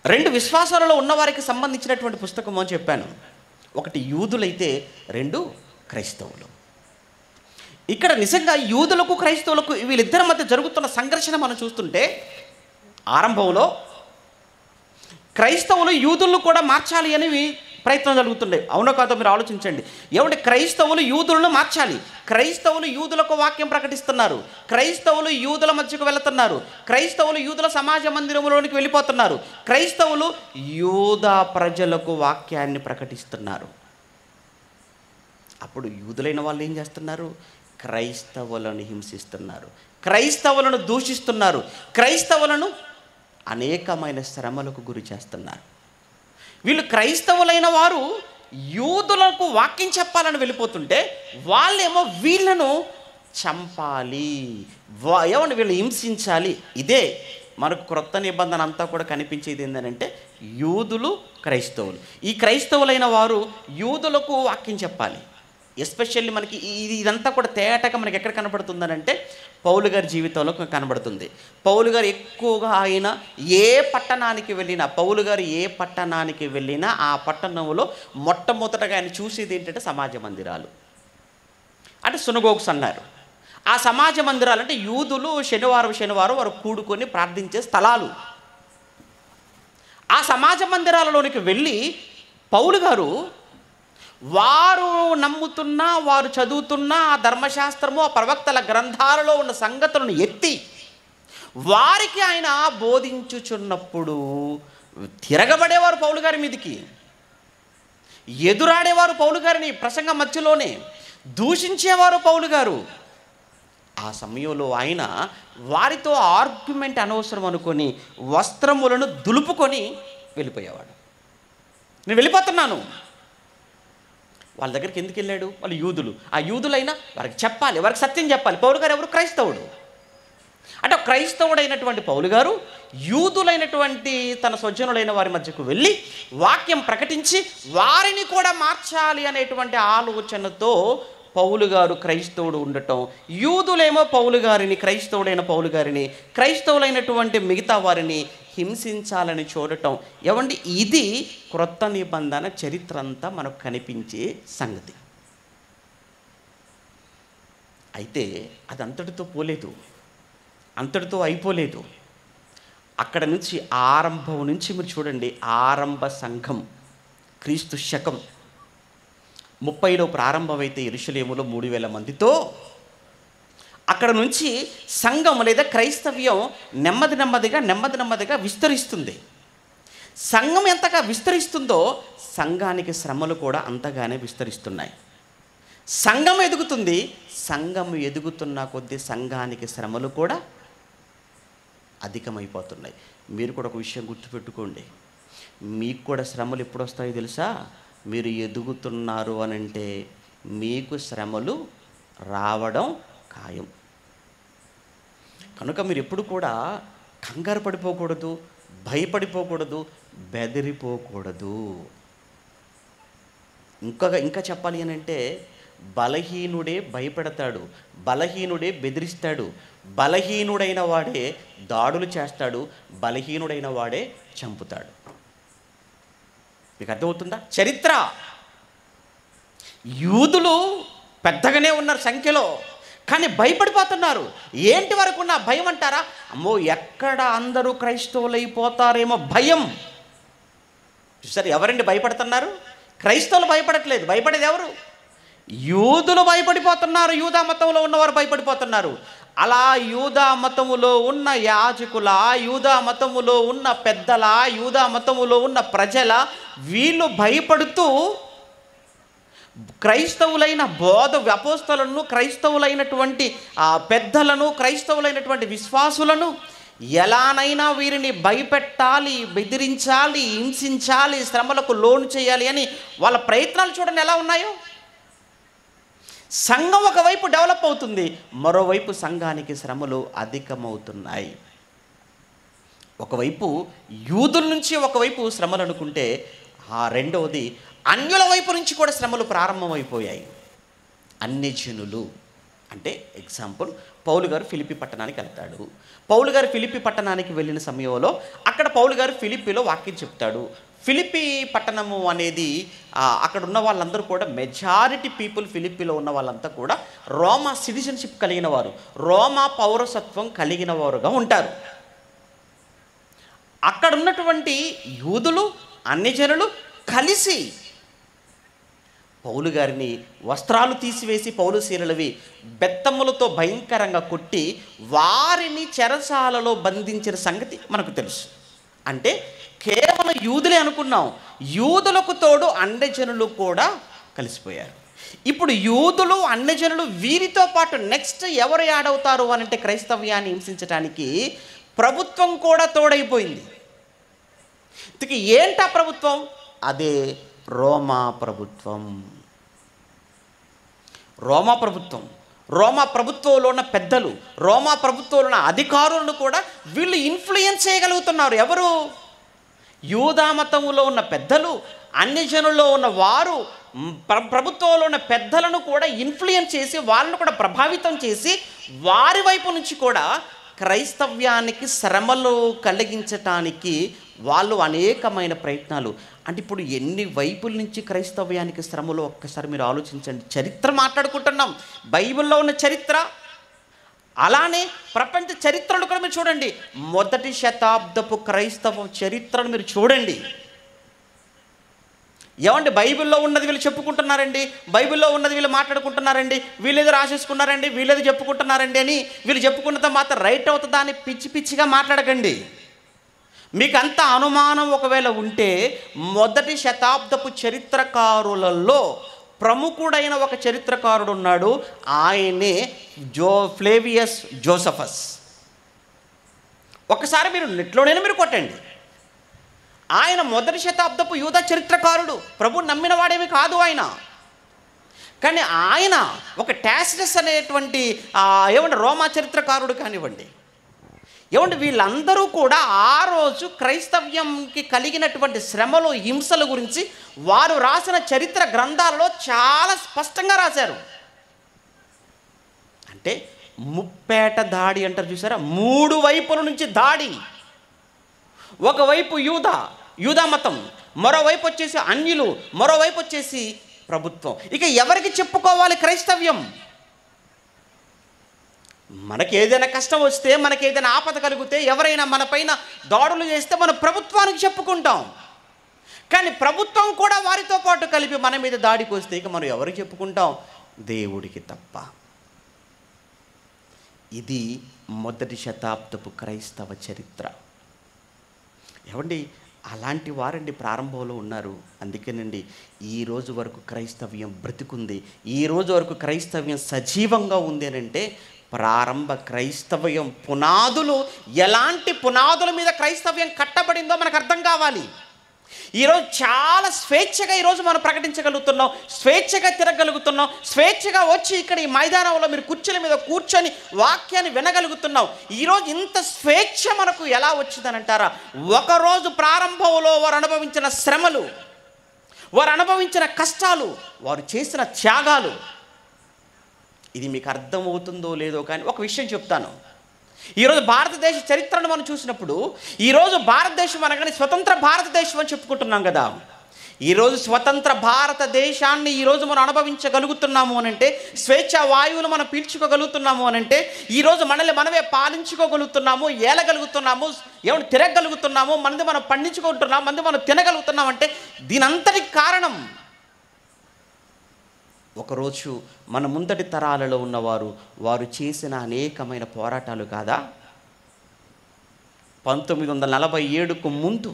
2 విశ్వాసాలలో ఉన్నవారికి సంబంధించినటువంటి పుస్తకం అని చెప్పాను. ఒకటి యూదులైతే 2 క్రైస్తవులు. ఇక్కడ నిజంగా యూదులకు క్రైస్తవులకు వీళ్ళిద్దరి మధ్య జరుగుతున్న సంఘర్షణ మనం చూస్తుంటే ఆరంభంలో క్రైస్తవులు యూదులను కూడా మార్చాలి అని ప్రయత్నం జరుగుతుండే. అవునో కాదో మీరు ఆలోచించండి. ఏమంటే క్రైస్తవులు యూదులను మార్చాలి, క్రైస్తవులు యూదులకు వాక్యం ప్రకటిస్తున్నారు, క్రైస్తవులు యూదుల మధ్యకు వెళుతున్నారు, క్రైస్తవులు యూదుల సమాజ మందిరంలోనికి వెళ్ళిపోతున్నారు, క్రైస్తవులు యూదా ప్రజలకు వాక్యాన్ని ప్రకటిస్తున్నారు. అప్పుడు యూదులైన వాళ్ళు ఏం చేస్తున్నారు? క్రైస్తవులను హింసిస్తున్నారు, క్రైస్తవులను దూషిస్తున్నారు, క్రైస్తవులను అనేకమైన శ్రమలకు గురి చేస్తున్నారు. వీళ్ళు క్రైస్తవులైన వారు యూదులకు వాక్యం చెప్పాలని వెళ్ళిపోతుంటే వాళ్ళేమో వీళ్ళను చంపాలి, ఏమన్నా వీళ్ళు హింసించాలి. ఇదే మనకు క్రొత్త నిబంధన అంతా కూడా కనిపించేది ఏంటంటే యూదులు క్రైస్తవులు. ఈ క్రైస్తవులైన వారు యూదులకు వాక్యం చెప్పాలి. ఎస్పెషల్లీ మనకి ఇదంతా కూడా తేటగా మనకి ఎక్కడ కనబడుతుందనంటే పౌలు గారి జీవితంలో కనబడుతుంది. పౌలు గారు ఎక్కువగా ఆయన ఏ పట్టణానికి వెళ్ళినా ఆ పట్టణంలో మొట్టమొదటగా ఆయన చూసేది ఏంటంటే సమాజ మందిరాలు, అంటే సునగోగ్స్ అన్నారు. ఆ సమాజ మందిరాలు అంటే యూదులు శనివారం వారు కూడుకొని ప్రార్థించే స్థలాలు. ఆ సమాజ మందిరాలలోనికి వెళ్ళి పౌలు గారు వారు నమ్ముతున్నా, వారు చదువుతున్నా ఆ ధర్మశాస్త్రము, ఆ ప్రవక్తల గ్రంథాలలో ఉన్న సంగతులను ఎత్తి వారికి ఆయన బోధించుచున్నప్పుడు తిరగబడేవారు పౌలు గారి మీదికి, ఎదురాడేవారు పౌలు గారిని ప్రసంగం మధ్యలోనే, దూషించేవారు పౌలు గారు. ఆ సమయంలో ఆయన వారితో ఆర్గ్యుమెంట్ అనవసరం అనుకొని వస్త్రములను దులుపుకొని వెళ్ళిపోయేవాడు. నేను వెళ్ళిపోతున్నాను. వాళ్ళ దగ్గరికి ఎందుకు వెళ్ళాడు? వాళ్ళు యూదులు. ఆ యూదులైనా వారికి చెప్పాలి, వారికి సత్యం చెప్పాలి. పౌలు గారు ఎవరు? క్రైస్తవుడు. అంటే క్రైస్తవుడైనటువంటి పౌలు గారు యూదులైనటువంటి తన స్వజనులైన వారి మధ్యకు వెళ్ళి వాక్యం ప్రకటించి వారిని కూడా మార్చాలి అనేటువంటి ఆలోచనతో పౌలు గారు క్రైస్తవుడు ఉండటం, యూదులేమో పౌలు గారిని, క్రైస్తవుడైన పౌలు గారిని, క్రైస్తవులైనటువంటి మిగతా వారిని హింసించాలని చూడటం. ఏమండి, ఇది క్రొత్త నిబంధన చరిత్ర అంతా మనకు కనిపించే సంగతి. అయితే అది అంతటితో పోలేదు, అంతటితో అయిపోలేదు. అక్కడ నుంచి ఆరంభం నుంచి మీరు చూడండి, ఆరంభ సంఘం క్రీస్తు శకం 30లో ప్రారంభమైతే యెరూషలేములో 3000 మందితో, అక్కడ నుంచి సంఘం లేదా క్రైస్తవ్యం నెమ్మదిగా విస్తరిస్తుంది. సంఘం ఎంతగా విస్తరిస్తుందో సంఘానికి శ్రమలు కూడా అంతగానే విస్తరిస్తున్నాయి. సంఘం ఎదుగుతుంది, సంఘం ఎదుగుతున్న కొద్దీ సంఘానికి శ్రమలు కూడా అధికమైపోతున్నాయి. మీరు కూడా ఒక విషయం గుర్తుపెట్టుకోండి, మీకు కూడా శ్రమలు ఎప్పుడు వస్తాయో తెలుసా? మీరు ఎదుగుతున్నారు అనంటే మీకు శ్రమలు రావడం ఖాయం. కనుక మీరు ఎప్పుడు కూడా కంగారు పడిపోకూడదు, భయపడిపోకూడదు, బెదిరిపోకూడదు. ఇంకా చెప్పాలి అని అంటే, బలహీనుడే భయపెడతాడు, బలహీనుడే బెదిరిస్తాడు, బలహీనుడైన వాడే దాడులు చేస్తాడు, బలహీనుడైన వాడే చంపుతాడు. మీకు అర్థమవుతుందా? చరిత్ర. యూదులు పెద్దగానే ఉన్నారు సంఖ్యలో, కానీ భయపడిపోతున్నారు. ఏంటి వరకు ఉన్న భయం అంటారా? అమ్మో, ఎక్కడ అందరూ క్రైస్తవులైపోతారేమో భయం. సరే, ఎవరండి భయపడుతున్నారు? క్రైస్తవులు భయపడట్లేదు. భయపడేది ఎవరు? యూదులు భయపడిపోతున్నారు. యూదా మతంలో ఉన్నవారు భయపడిపోతున్నారు. అలా యూదా మతములో ఉన్న యాజకుల, యూదా మతములో ఉన్న పెద్దల, యూదా మతములో ఉన్న ప్రజల, వీళ్ళు భయపడుతూ క్రైస్తవులైన అపోస్తలులను, క్రైస్తవులైనటువంటి పెద్దలను, క్రైస్తవులైనటువంటి విశ్వాసులను ఎలానైనా వీరిని భయపెట్టాలి, బెదిరించాలి, హింసించాలి, శ్రమలకు లోను చేయాలి అని వాళ్ళ ప్రయత్నాలు చూడండి ఎలా ఉన్నాయో. సంఘం ఒకవైపు డెవలప్ అవుతుంది, మరోవైపు సంఘానికి శ్రమలు అధికమవుతున్నాయి. ఒకవైపు యూదుల నుంచి ఒకవైపు శ్రమలు అనుకుంటే, రెండవది అన్యుల వైపు నుంచి కూడా శ్రమలు ప్రారంభమైపోయాయి. అన్ని జనులు అంటే ఎగ్జాంపుల్, పౌలు గారు ఫిలిప్పి పట్టణానికి వెళ్తాడు. పౌలు గారు ఫిలిప్పి పట్టణానికి వెళ్ళిన సమయంలో అక్కడ పౌలు గారు ఫిలిప్పిలో వాక్యం చెప్తాడు. ఫిలిప్పి పట్టణము అనేది అక్కడ ఉన్న వాళ్ళందరూ కూడా మెజారిటీ పీపుల్, ఫిలిప్పిలో ఉన్న వాళ్ళంతా కూడా రోమా సిటిజన్షిప్ కలిగిన వారు, రోమా పౌరసత్వం కలిగిన వారుగా ఉంటారు. అక్కడ ఉన్నటువంటి యూదులు, అన్ని జనులు కలిసి పౌలు గారిని వస్త్రాలు తీసివేసి, పౌలు శీలలవి బెత్తములతో భయంకరంగా కొట్టి వారిని చెరసాలలో బంధించిన సంగతి మనకు తెలుసు. అంటే కేవలం యూదులే అనుకున్నాం, యూదులకు తోడు అన్యజనులు కూడా కలిసిపోయారు. ఇప్పుడు యూదులు, అన్యజనులు వీరితో పాటు నెక్స్ట్ ఎవరు యాడ్ అవుతారు అని అంటే, క్రైస్తవ్యాన్ని హింసించడానికి ప్రభుత్వం కూడా తోడైపోయింది. ఇక ఏంటా ప్రభుత్వం? అదే రోమా ప్రభుత్వం. రోమా ప్రభుత్వం, రోమా ప్రభుత్వంలో ఉన్న పెద్దలు, రోమా ప్రభుత్వంలో ఉన్న అధికారులను కూడా వీళ్ళు ఇన్ఫ్లుయెన్స్ చేయగలుగుతున్నారు. ఎవరు? యూదా మతములో ఉన్న పెద్దలు, అన్యజనుల్లో ఉన్న వారు ప్రభుత్వంలో ఉన్న పెద్దలను కూడా ఇన్ఫ్లుయెన్స్ చేసి, వాళ్ళను కూడా ప్రభావితం చేసి, వారి వైపు నుంచి కూడా క్రైస్తవ్యానికి శ్రమలు కలిగించటానికి వాళ్ళు అనేకమైన ప్రయత్నాలు. అంటే ఇప్పుడు ఎన్ని వైపుల నుంచి క్రైస్తవ్యానికి శ్రమలు ఒక్కసారి మీరు ఆలోచించండి. చరిత్ర మాట్లాడుకుంటున్నాం, బైబిల్లో ఉన్న చరిత్ర, అలానే ప్రపంచ చరిత్రలు కూడా మీరు చూడండి. 1వ శతాబ్దపు క్రైస్తవ చరిత్రను మీరు చూడండి. ఏమండి, బైబిల్లో ఉన్నది వీళ్ళు చెప్పుకుంటున్నారండి, బైబిల్లో ఉన్నది వీళ్ళు మాట్లాడుకుంటున్నారండి, వీళ్ళేదో రాసేసుకున్నారండి, వీళ్ళేదో చెప్పుకుంటున్నారండి అని వీళ్ళు చెప్పుకున్నది మాత్రం రైట్ అవుతుందా అని పిచ్చి పిచ్చిగా మాట్లాడకండి. మీకు అంత అనుమానం ఒకవేళ ఉంటే, 1వ శతాబ్దపు చరిత్రకారులలో ప్రముఖుడైన ఒక చరిత్రకారుడు ఉన్నాడు. ఆయనే ఫ్లేవియస్ జోసఫస్. ఒకసారి మీరు నెట్లోనే మీరు కొట్టండి. ఆయన 1వ శతాబ్దపు యూదా చరిత్రకారుడు, ప్రభు నమ్మిన వాడేమి కాదు ఆయన. కానీ ఆయన ఒక టాసిటస్ అనేటువంటి రోమా చరిత్రకారుడు కానివ్వండి, వీళ్ళందరూ కూడా ఆ రోజు క్రైస్తవ్యంకి కలిగినటువంటి శ్రమలు, హింసల గురించి వారు రాసిన చరిత్ర గ్రంథాలలో చాలా స్పష్టంగా రాశారు. అంటే ముప్పేట దాడి అంటారు చూసారా, 3 వైపుల నుంచి దాడి. ఒకవైపు యూదా మతం, మరోవైపు వచ్చేసి అన్యులు, మరోవైపు వచ్చేసి ప్రభుత్వం. ఇక ఎవరికి చెప్పుకోవాలి క్రైస్తవ్యం? మనకి ఏదైనా కష్టం వస్తే, మనకి ఏదైనా ఆపద కలిగితే, ఎవరైనా మన పైన దాడులు చేస్తే మన ప్రభుత్వానికి చెప్పుకుంటాం. కానీ ప్రభుత్వం కూడా వారితో పాటు కలిపి మన మీద దాడికి వస్తే ఇక మనం ఎవరికి చెప్పుకుంటాం? దేవుడికి తప్ప. ఇది మొదటి శతాబ్దపు క్రైస్తవ చరిత్ర. ఏమండి, అలాంటి వారండి ప్రారంభంలో ఉన్నారు. అందుకేనండి ఈ రోజు వరకు క్రైస్తవ్యం బ్రతికుంది, ఈ రోజు వరకు క్రైస్తవ్యం సజీవంగా ఉంది అని అంటే ప్రారంభ క్రైస్తవ్యం పునాదులు, ఎలాంటి పునాదుల మీద క్రైస్తవ్యం కట్టబడిందో మనకు అర్థం కావాలి. ఈరోజు చాలా స్వేచ్ఛగా ఈరోజు మనం ప్రకటించగలుగుతున్నాం, స్వేచ్ఛగా తిరగలుగుతున్నాం, స్వేచ్ఛగా వచ్చి ఇక్కడ ఈ మైదానంలో మీరు కుర్చీల మీద కూర్చొని వాక్యాన్ని వినగలుగుతున్నాం. ఈరోజు ఇంత స్వేచ్ఛ మనకు ఎలా వచ్చిందని అంటారా? ఒకరోజు ప్రారంభంలో వారు అనుభవించిన శ్రమలు, వారు అనుభవించిన కష్టాలు, వారు చేసిన త్యాగాలు. ఇది మీకు అర్థమవుతుందో లేదో కానీ ఒక విషయం చెప్తాను. ఈరోజు భారతదేశ చరిత్రను మనం చూసినప్పుడు, ఈరోజు భారతదేశం అనగానే స్వతంత్ర భారతదేశం అని చెప్పుకుంటున్నాం కదా. ఈరోజు స్వతంత్ర భారతదేశాన్ని ఈరోజు మనం అనుభవించగలుగుతున్నాము అని అంటే, స్వేచ్ఛ వాయువులు మనం పీల్చుకోగలుగుతున్నాము అని అంటే, ఈరోజు మనల్ని మనమే పాలించుకోగలుగుతున్నాము, ఏలగలుగుతున్నాము, ఏమైనా తిరగలుగుతున్నాము, మనది మనం పండించుకుంటున్నాం, మనది మనం తినగలుగుతున్నాం అంటే దీనంతటికి కారణం ఒకరోజు మన ముందటి తరాలలో ఉన్నవారు వారు చేసిన అనేకమైన పోరాటాలు కాదా? 1947కు ముందు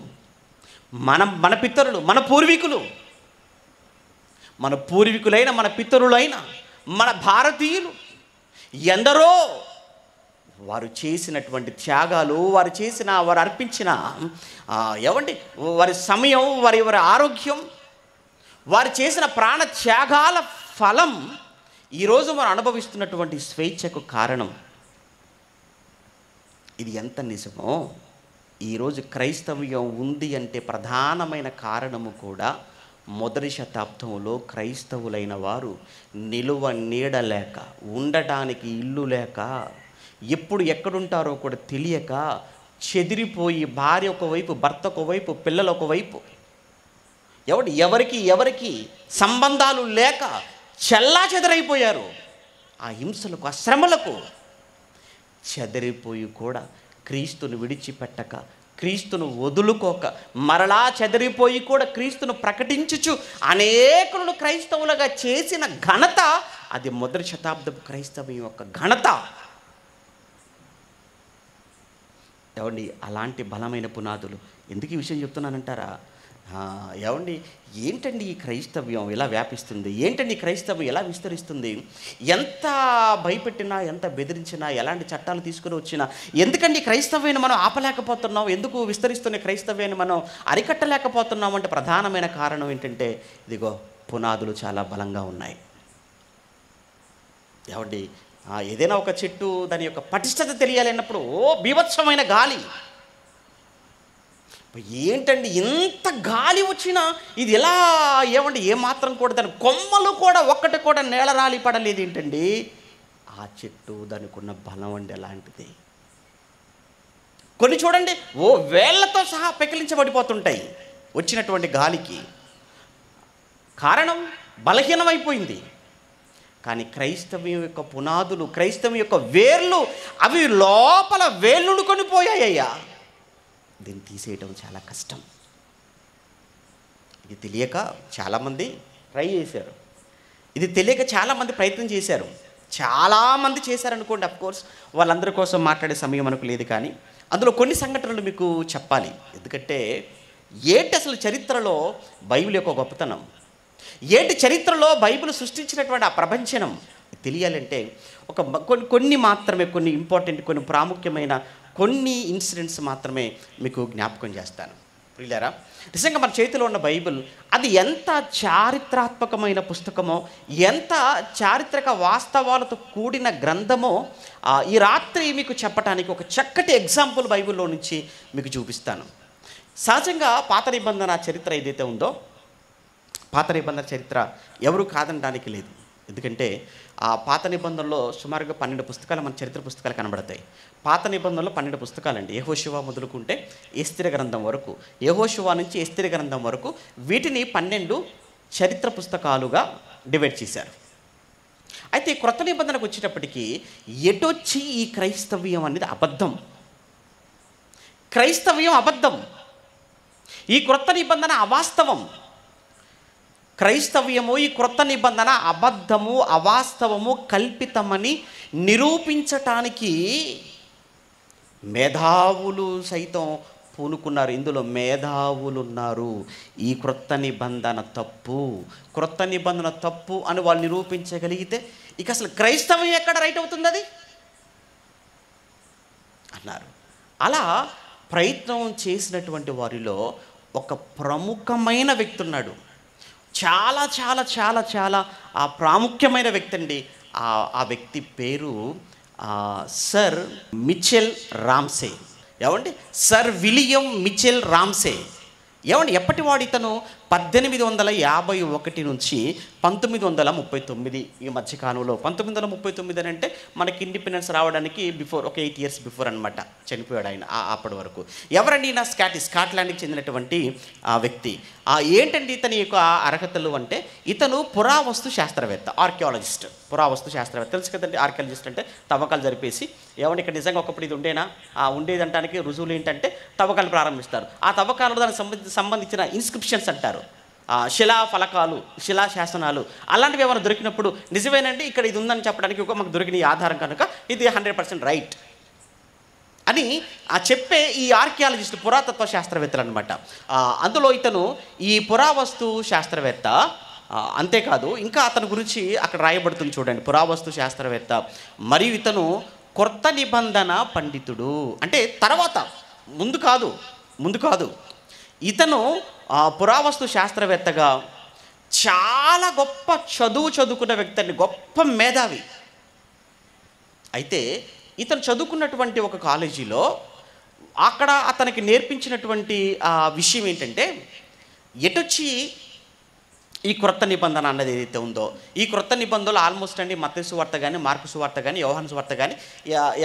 మన పితరులు, మన పూర్వీకులైన మన పితరులైన మన భారతీయులు ఎందరో వారు చేసినటువంటి త్యాగాలు, వారు అర్పించిన వారి సమయం, వారి ఆరోగ్యం, వారు చేసిన ప్రాణ త్యాగాల ఫలం ఈరోజు మనం అనుభవిస్తున్నటువంటి స్వేచ్ఛకు కారణం. ఇది ఎంత నిజమో, ఈరోజు క్రైస్తవ్యం ఉంది అంటే ప్రధానమైన కారణము కూడా మొదటి శతాబ్దంలో క్రైస్తవులైన వారు నిలువ నీడ లేక, ఉండటానికి ఇల్లు లేక, ఎప్పుడు ఎక్కడుంటారో కూడా తెలియక చెదిరిపోయి, భార్య ఒకవైపు, భర్త ఒకవైపు, పిల్లలు ఒకవైపు, ఎవరికి సంబంధాలు లేక చెల్లా చెదరైపోయారు. ఆ హింసలకు, ఆ శ్రమలకు చెదరిపోయి కూడా క్రీస్తును విడిచిపెట్టక, క్రీస్తును వదులుకోక, మరలా చెదరిపోయి కూడా క్రీస్తును ప్రకటించుచు అనేకులను క్రైస్తవులుగా చేసిన ఘనత అది మొదటి శతాబ్దపు క్రైస్తవం యొక్క ఘనత. ఏమండి, అలాంటి బలమైన పునాదులు. ఎందుకు ఈ విషయం చెప్తున్నానంటారా? ఏంటండి ఈ క్రైస్తవ్యం ఎలా వ్యాపిస్తుంది, ఏంటండి ఈ క్రైస్తవ్యం ఎలా విస్తరిస్తుంది, ఎంత భయపెట్టినా, ఎంత బెదిరించినా, ఎలాంటి చట్టాలు తీసుకుని వచ్చినా ఎందుకండి క్రైస్తవ్యాన్ని మనం ఆపలేకపోతున్నాం, ఎందుకు విస్తరిస్తున్న క్రైస్తవ్యాన్ని మనం అరికట్టలేకపోతున్నాం అంటే ప్రధానమైన కారణం ఏంటంటే ఇదిగో పునాదులు చాలా బలంగా ఉన్నాయి. ఏదైనా ఒక చెట్టు దాని యొక్క పటిష్టత తెలియాలన్నప్పుడు బీభత్సమైన గాలి, ఏంటండి ఇంత గాలి వచ్చినా ఇది ఎలా ఏమాత్రం కూడా దాని కొమ్మలు కూడా ఒక్కటి కూడా నేల రాలి పడలేదు ఏంటండి? ఆ చెట్టు దానికి ఉన్న బలం అండి ఎలాంటిది. కొన్ని చూడండి వేళ్లతో సహా పెకిలించబడిపోతుంటాయి వచ్చినటువంటి గాలికి. కారణం బలహీనమైపోయింది. కానీ క్రైస్తవ్యం యొక్క పునాదులు, క్రైస్తవం యొక్క వేర్లు అవి లోపల వేళ్ళుడుకొని పోయాయ్యా. దీన్ని తీసేయటం చాలా కష్టం. ఇది తెలియక చాలామంది ట్రై చేశారు, ఇది తెలియక చాలామంది ప్రయత్నం చేశారు, చాలామంది చేశారనుకోండి. అఫ్కోర్స్ వాళ్ళందరి కోసం మాట్లాడే సమయం మనకు లేదు, కానీ అందులో కొన్ని సంఘటనలు మీకు చెప్పాలి. ఎందుకంటే ఏంటి అసలు చరిత్రలో బైబిల్ యొక్క గొప్పతనం, ఏంటి చరిత్రలో బైబిల్ సృష్టించినటువంటి ఆ ప్రపంచనం తెలియాలంటే కొన్ని మాత్రమే, కొన్ని ఇంపార్టెంట్, కొన్ని ప్రాముఖ్యమైన కొన్ని ఇన్సిడెంట్స్ మాత్రమే మీకు జ్ఞాపకం చేస్తాను. ప్రియులారా, నిజంగా మన చేతిలో ఉన్న బైబిల్ అది ఎంత చారిత్రాత్మకమైన పుస్తకమో, ఎంత చారిత్రక వాస్తవాలతో కూడిన గ్రంథమో ఈ రాత్రి మీకు చెప్పడానికి ఒక చక్కటి ఎగ్జాంపుల్ బైబిల్లో నుంచి మీకు చూపిస్తాను. సహజంగా పాత నిబంధన చరిత్ర ఏదైతే ఉందో, పాత నిబంధన చరిత్ర ఎవరు కాదనడానికి లేదు. ఎందుకంటే ఆ పాత నిబంధనలో సుమారుగా 12 పుస్తకాలు మన చరిత్ర పుస్తకాలు కనబడతాయి. పాత నిబంధనలో 12 పుస్తకాలండి. యెహోషువ మొదలుకుంటే ఎస్తేరు గ్రంథం వరకు, యెహోషువ నుంచి ఎస్తేరు గ్రంథం వరకు వీటిని 12 చరిత్ర పుస్తకాలుగా డివైడ్ చేశారు. అయితే క్రొత్త నిబంధనకు వచ్చేటప్పటికి ఎటొచ్చి ఈ క్రైస్తవ్యం అనేది అబద్ధం. క్రైస్తవ్యం అబద్ధం. ఈ క్రొత్త నిబంధన అవాస్తవం. క్రైస్తవ్యము ఈ క్రొత్త నిబంధన అబద్ధము, అవాస్తవము, కల్పితమని నిరూపించటానికి మేధావులు సైతం పూనుకున్నారు. ఇందులో మేధావులు ఉన్నారు. ఈ క్రొత్త నిబంధన తప్పు, క్రొత్త నిబంధన తప్పు అని వాళ్ళు నిరూపించగలిగితే ఇక అసలు క్రైస్తవం ఎక్కడ రైట్ అవుతుంది అది అన్నారు. అలా ప్రయత్నం చేసినటువంటి వారిలో ఒక ప్రముఖమైన వ్యక్తి ఉన్నాడు. చాలా చాలా చాలా చాలా ఆ ప్రాముఖ్యమైన వ్యక్తి అండి. ఆ వ్యక్తి పేరు సర్ మిచెల్ రామ్సే. ఏమండి, సర్ విలియం మిచెల్ రామ్సే. ఏమండి, ఎప్పటివాడు ఇతను 1851 నుంచి 1939 ఈ మధ్యకాలంలో. 1939 అని అంటే మనకి ఇండిపెండెన్స్ రావడానికి బిఫోర్ ఒక 8 years బిఫోర్ అనమాట చనిపోయాడు ఆయన. అప్పటి వరకు ఎవరండి? నా స్కాట్లాండ్కి చెందినటువంటి ఆ వ్యక్తి. ఏంటండి ఇతని యొక్క అర్హతలు అంటే, ఇతను పురావస్తు శాస్త్రవేత్త, ఆర్కియాలజిస్ట్. పురావస్తు శాస్త్రవేత్త తెలుసు కదండి. ఆర్కియాలజిస్ట్ అంటే తవ్వకాలు జరిపేసి, ఏమంటే ఇక్కడ నిజంగా ఒకప్పుడు ఇది ఉండేనా, ఉండేదంటానికి రుజువులు ఏంటంటే తవ్వకాలు ప్రారంభిస్తారు. ఆ తవ్వకాలలో దానికి సంబంధించిన ఇన్స్క్రిప్షన్స్ అంటారు, శిలా ఫలకాలు, శిలా శాసనాలు అలాంటివి ఏమైనా దొరికినప్పుడు నిజమేనండి ఇక్కడ ఇది ఉందని చెప్పడానికి మాకు దొరికిన ఈ ఆధారం కనుక ఇది 100% రైట్ అని చెప్పే ఈ ఆర్కియాలజిస్ట్, పురాతత్వ శాస్త్రవేత్తలు అనమాట. అందులో ఇతను ఈ పురావస్తు శాస్త్రవేత్త. అంతేకాదు ఇంకా అతని గురించి అక్కడ రాయబడుతుంది చూడండి, పురావస్తు శాస్త్రవేత్త మరియు ఇతను క్రొత్త నిబంధన పండితుడు. అంటే తర్వాత, ముందు కాదు. ఇతను పురావస్తు శాస్త్రవేత్తగా చాలా గొప్ప చదువుకున్న వ్యక్తి అండి, గొప్ప మేధావి. అయితే ఇతను చదువుకున్నటువంటి ఒక కాలేజీలో అక్కడ అతనికి నేర్పించినటువంటి విషయం ఏంటంటే, ఎటొచ్చి ఈ క్రొత్త నిబంధన అన్నది ఏదైతే ఉందో, ఈ క్రొత్త నిబంధనలు ఆల్మోస్ట్ అండి మత్తయి సువార్త కానీ, మార్కు సువార్త కానీ, యోహాను సువార్త కానీ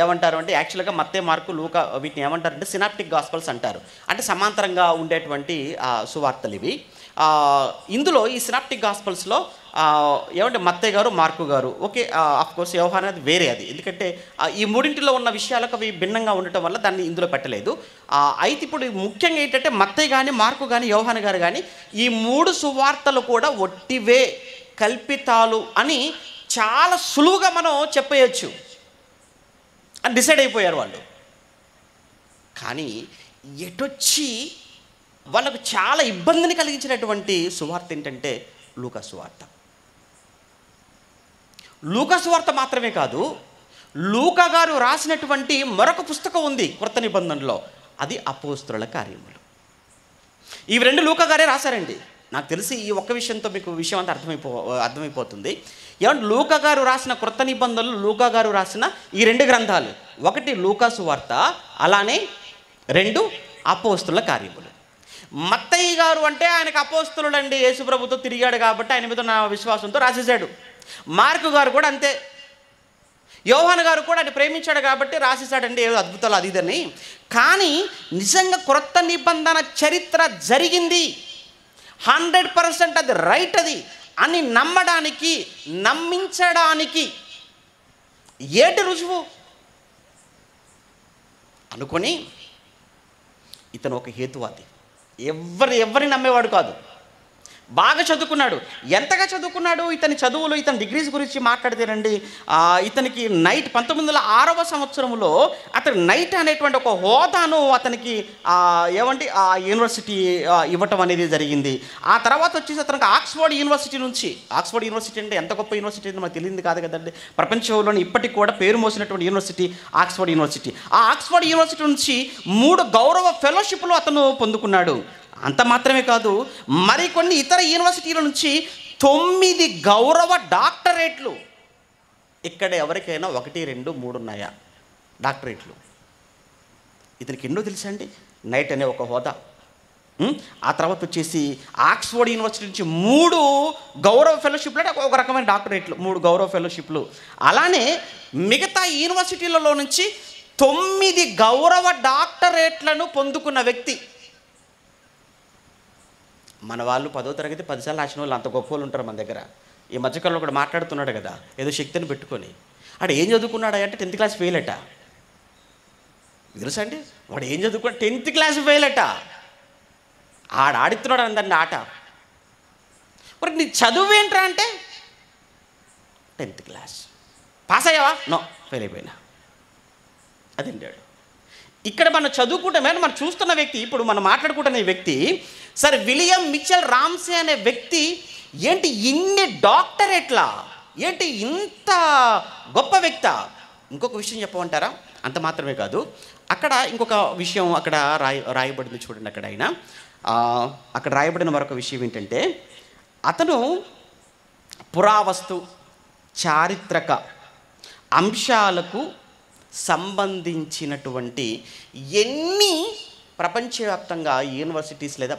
ఏమంటారు అంటే, యాక్చువల్గా మత్తయి, మార్కు, లూకా వీటిని ఏమంటారంటే సినాప్టిక్ గాస్పల్స్ అంటారు. అంటే సమాంతరంగా ఉండేటువంటి సువార్తలు ఇవి. ఇందులో ఈ సినాప్టిక్ గాస్పల్స్లో ఏమంటే మత్తయి గారు, మార్కు గారు, ఓకే, ఆఫ్కోర్స్ యోహాను అనేది వేరే, అది ఎందుకంటే ఈ మూడింటిలో ఉన్న విషయాలకు అవి భిన్నంగా ఉండటం వల్ల దాన్ని ఇందులో పెట్టలేదు. అయితే ఇప్పుడు ముఖ్యంగా ఏంటంటే మత్తయి కానీ, మార్కు కానీ, యోహాను గారు కానీ ఈ 3 సువార్తలు కూడా ఒట్టివే, కల్పితాలు అని చాలా సులువుగా మనం చెప్పేయచ్చు అని డిసైడ్ అయిపోయారు వాళ్ళు. కానీ ఎటొచ్చి వాళ్ళకు చాలా ఇబ్బందిని కలిగించినటువంటి సువార్త ఏంటంటే లూకా సువార్త. లూకా సువార్త మాత్రమే కాదు, లూకా గారు రాసినటువంటి మరొక పుస్తకం ఉంది క్రొత్త నిబంధనలో, అది అపోస్తలుల కార్యములు. ఇవి 2 లూకా గారే రాశారండి. నాకు తెలిసి ఈ ఒక్క విషయంతో మీకు విషయం అంతా అర్థమైపోతుంది. ఏమంటే లూకా గారు రాసిన క్రొత్త నిబంధనలు, లూకా గారు రాసిన ఈ 2 గ్రంథాలు, ఒకటి లూకా సువార్త, అలానే 2 అపోస్తలుల కార్యములు. మత్తయి గారు అంటే ఆయనకు అపోస్తలుడు అండి, యేసుప్రభుతో తిరిగాడు కాబట్టి ఆయన మీద నా విశ్వాసంతో రాసేసాడు. మార్కు గారు కూడా అంతే. యోహాను గారు కూడా ఆయన ప్రేమించాడు కాబట్టి రాసేసాడండి ఏదో అద్భుతాలు అది ఇదని. కానీ నిజంగా క్రొత్త నిబంధన చరిత్ర జరిగింది, 100% అది రైట్ అది అని నమ్మడానికి, నమ్మించడానికి ఏటి రుజువు అనుకొని ఇతను ఒక హేతువాది. ఎవరిని నమ్మేవాడు కాదు. బాగా చదువుకున్నాడు. ఎంతగా చదువుకున్నాడు? ఇతని చదువులు, ఇతని డిగ్రీస్ గురించి మాట్లాడితేనండి, ఇతనికి నైట్ 1906వ సంవత్సరంలో అతను నైట్ అనేటువంటి ఒక హోదాను అతనికి ఏమంటే ఆ యూనివర్సిటీ ఇవ్వటం అనేది జరిగింది. ఆ తర్వాత వచ్చేసి అతనికి ఆక్స్ఫర్డ్ యూనివర్సిటీ అంటే ఎంత గొప్ప యూనివర్సిటీ అని మనకు తెలియదు కాదు కదండి. ప్రపంచంలోని ఇప్పటికి కూడా పేరు మోసినటువంటి యూనివర్సిటీ ఆక్స్ఫర్డ్ యూనివర్సిటీ. ఆ ఆక్స్ఫర్డ్ యూనివర్సిటీ నుంచి 3 గౌరవ ఫెలోషిప్లు అతను పొందుకున్నాడు. అంత మాత్రమే కాదు, మరికొన్ని ఇతర యూనివర్సిటీల నుంచి 9 గౌరవ డాక్టరేట్లు. ఇక్కడ ఎవరికైనా 1, 2, 3 ఉన్నాయా డాక్టరేట్లు? ఇతనికి ఎన్నో తెలుసా అండి? నైట్ అనే ఒక హోదా, ఆ తర్వాత వచ్చేసి ఆక్స్ఫోర్డ్ యూనివర్సిటీ నుంచి 3 గౌరవ ఫెలోషిప్లు, అంటే ఒక రకమైన డాక్టరేట్లు, 3 గౌరవ ఫెలోషిప్లు. అలానే మిగతా యూనివర్సిటీలలో నుంచి 9 గౌరవ డాక్టరేట్లను పొందుకున్న వ్యక్తి. మన వాళ్ళు 10వ తరగతి 10 సార్లు రాసిన వాళ్ళు అంత గొప్ప వాళ్ళు ఉంటారు మన దగ్గర. ఈ మధ్యకాలంలో కూడా మాట్లాడుతున్నాడు కదా, ఏదో శక్తిని పెట్టుకొని. అంటే ఏం చదువుకున్నాడా అంటే 10th క్లాస్ ఫెయిల్ అట. తెలుసా అండి? వాడు ఏం చదువుకున్నాడు? 10th క్లాస్ ఫెయిల్ అట. ఆడుతున్నాడు అందరిని ఆట. మరి నీ చదువు ఏంట్రా అంటే 10th క్లాస్. పాస్ అయ్యావా? నో, ఫెయిల్ అయిపోయినా. అది అంటాడు. ఇక్కడ మనం చదువుకుంటే మనం చూస్తున్న వ్యక్తి, ఇప్పుడు మనం మాట్లాడుకుంటున్న ఈ వ్యక్తి, సర్ విలియం మిచెల్ రామ్సే అనే వ్యక్తి ఏంటి ఇన్ని డాక్టరేట్లా, ఏంటి ఇంత గొప్ప వ్యక్తి. ఇంకొక విషయం చెప్పమంటారా? అంత మాత్రమే కాదు, అక్కడ ఇంకొక విషయం అక్కడ రాయబడింది చూడండి. అక్కడ రాయబడిన మరొక విషయం ఏంటంటే, అతను పురావస్తు చారిత్రక అంశాలకు సంబంధించినటువంటి ఎన్ని ప్రపంచవ్యాప్తంగా యూనివర్సిటీస్ లేదా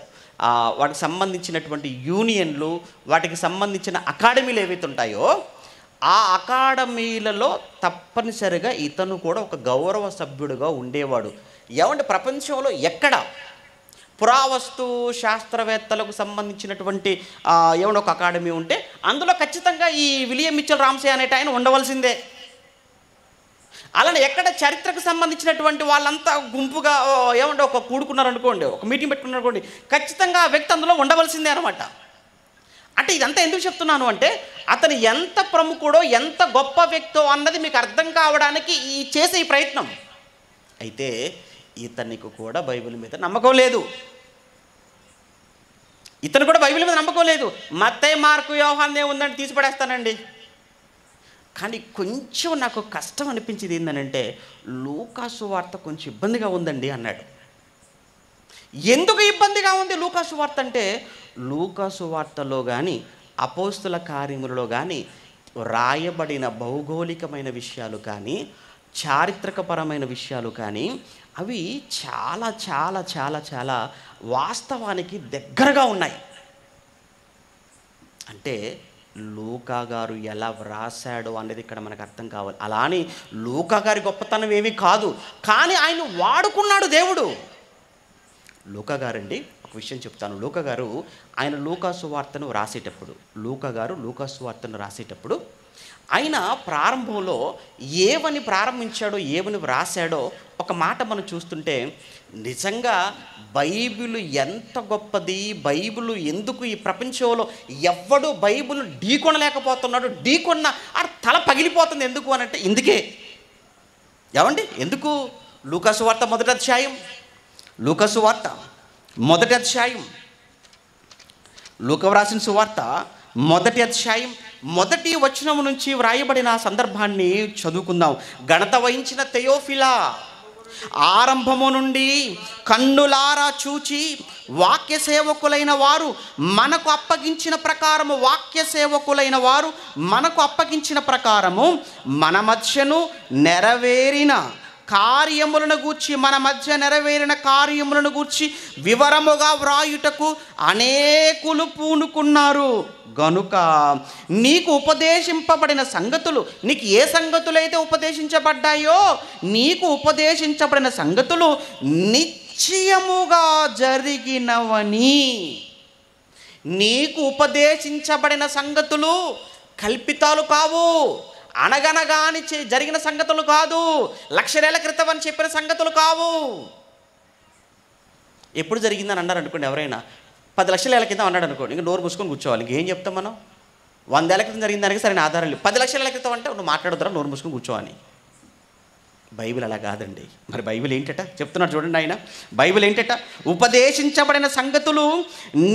వాటికి సంబంధించినటువంటి యూనియన్లు, వాటికి సంబంధించిన అకాడమీలు ఏవైతే ఉంటాయో ఆ అకాడమీలలో తప్పనిసరిగా ఇతను కూడా ఒక గౌరవ సభ్యుడిగా ఉండేవాడు. ఏమంటే ప్రపంచంలో ఎక్కడ పురావస్తు శాస్త్రవేత్తలకు సంబంధించినటువంటి ఏమన్నా ఒక అకాడమీ ఉంటే అందులో ఖచ్చితంగా ఈ విలియం మిచెల్ రామ్సే అనేట ఆయన ఉండవలసిందే. అలానే ఎక్కడ చరిత్రకు సంబంధించినటువంటి వాళ్ళంతా గుంపుగా ఏమంటే ఒక కూడుకున్నారనుకోండి, ఒక మీటింగ్ పెట్టుకున్నారనుకోండి, ఖచ్చితంగా ఆ వ్యక్తి అందులో ఉండవలసిందే అనమాట. అంటే ఇదంతా ఎందుకు చెప్తున్నాను అంటే, అతను ఎంత ప్రముఖుడో ఎంత గొప్ప వ్యక్తో అన్నది మీకు అర్థం కావడానికి చేసే ఈ ప్రయత్నం. అయితే ఇతనికి కూడా బైబిల్ మీద నమ్మకం లేదు. ఇతను కూడా బైబిల్ మీద నమ్మకం లేదు. మత్తయి, మార్కు, యోహాను ఏముందంటే తీసి పడేస్తానండి. కానీ కొంచెం నాకు కష్టం అనిపించింది ఏంటంటే, లూకాసు వార్త కొంచెం ఇబ్బందిగా ఉందండి అన్నాడు. ఎందుకు ఇబ్బందిగా ఉంది లూకాసు వార్త అంటే, లూకాసు వార్తలో కానీ అపోస్తుల కార్యములలో కానీ రాయబడిన భౌగోళికమైన విషయాలు కానీ చారిత్రకపరమైన విషయాలు కానీ అవి చాలా చాలా చాలా చాలా వాస్తవానికి దగ్గరగా ఉన్నాయి. అంటే లూకా గారు ఎలా వ్రాసాడో అనేది ఇక్కడ మనకు అర్థం కావాలి. అలా అని లూకా గారి గొప్పతనం ఏమీ కాదు, కానీ ఆయన వాడుకున్నాడు దేవుడు. లూకా గారండి, ఒక విషయం చెప్తాను. లూకా గారు ఆయన లూకాసు వార్తను రాసేటప్పుడు ఆయన ప్రారంభంలో ఏమని ప్రారంభించాడో ఏమని వ్రాసాడో ఒక మాట మనం చూస్తుంటే నిజంగా బైబిల్ ఎంత గొప్పది, బైబిల్ ఎందుకు ఈ ప్రపంచంలో ఎవ్వడూ బైబిల్ ఢీకొనలేకపోతున్నాడు, ఢీకొన్న ఆ తల పగిలిపోతుంది ఎందుకు అని అంటే ఇందుకే. ఏమండి ఎందుకు? లూకాసు వార్త మొదటి అధ్యాయం, లూకా వ్రాసిన సువార్త మొదటి అధ్యాయం మొదటి వచనం నుంచి వ్రాయబడిన సందర్భాన్ని చదువుకుందాం. ఘనత వహించిన తెయోఫిలా, ఆరంభము నుండి కన్నులారా చూచి వాక్య సేవకులైన వారు మనకు అప్పగించిన ప్రకారము మన మధ్యను నెరవేరిన కార్యములను గూర్చి వివరముగా వ్రాయుటకు అనేకులు పూనుకున్నారు. గనుక నీకు ఉపదేశింపబడిన సంగతులు, నీకు ఏ సంగతులైతే ఉపదేశించబడ్డాయో నీకు ఉపదేశించబడిన సంగతులు నిశ్చయముగా జరిగినవని. నీకు ఉపదేశించబడిన సంగతులు కల్పితాలు కావు, అనగనగాని జరిగిన సంగతులు కాదు, 1,00,000 ఏళ్ల క్రితం అని చెప్పిన సంగతులు కావు. ఎప్పుడు జరిగిందని అన్నారు అనుకోండి, ఎవరైనా 10,00,000 ఏళ్ల క్రితం అన్నాడు అనుకోండి, ఇంకా నోరు మూసుకొని కూర్చోవాలి. ఇంకేం చెప్తాం మనం? 100 ఏళ్ల క్రితం జరిగిన దానికి సరైన ఆధారాలు లేవు. 10,00,000 ఏళ్ల క్రితం అంటే నువ్వు మాట్లాడుతురా, నోరు మూసుకొని కూర్చోవాలి. బైబిల్ అలా కాదండి. మరి బైబిల్ ఏంటట చెప్తున్నాడు చూడండి ఆయన. బైబిల్ ఏంటట? ఉపదేశించబడిన సంగతులు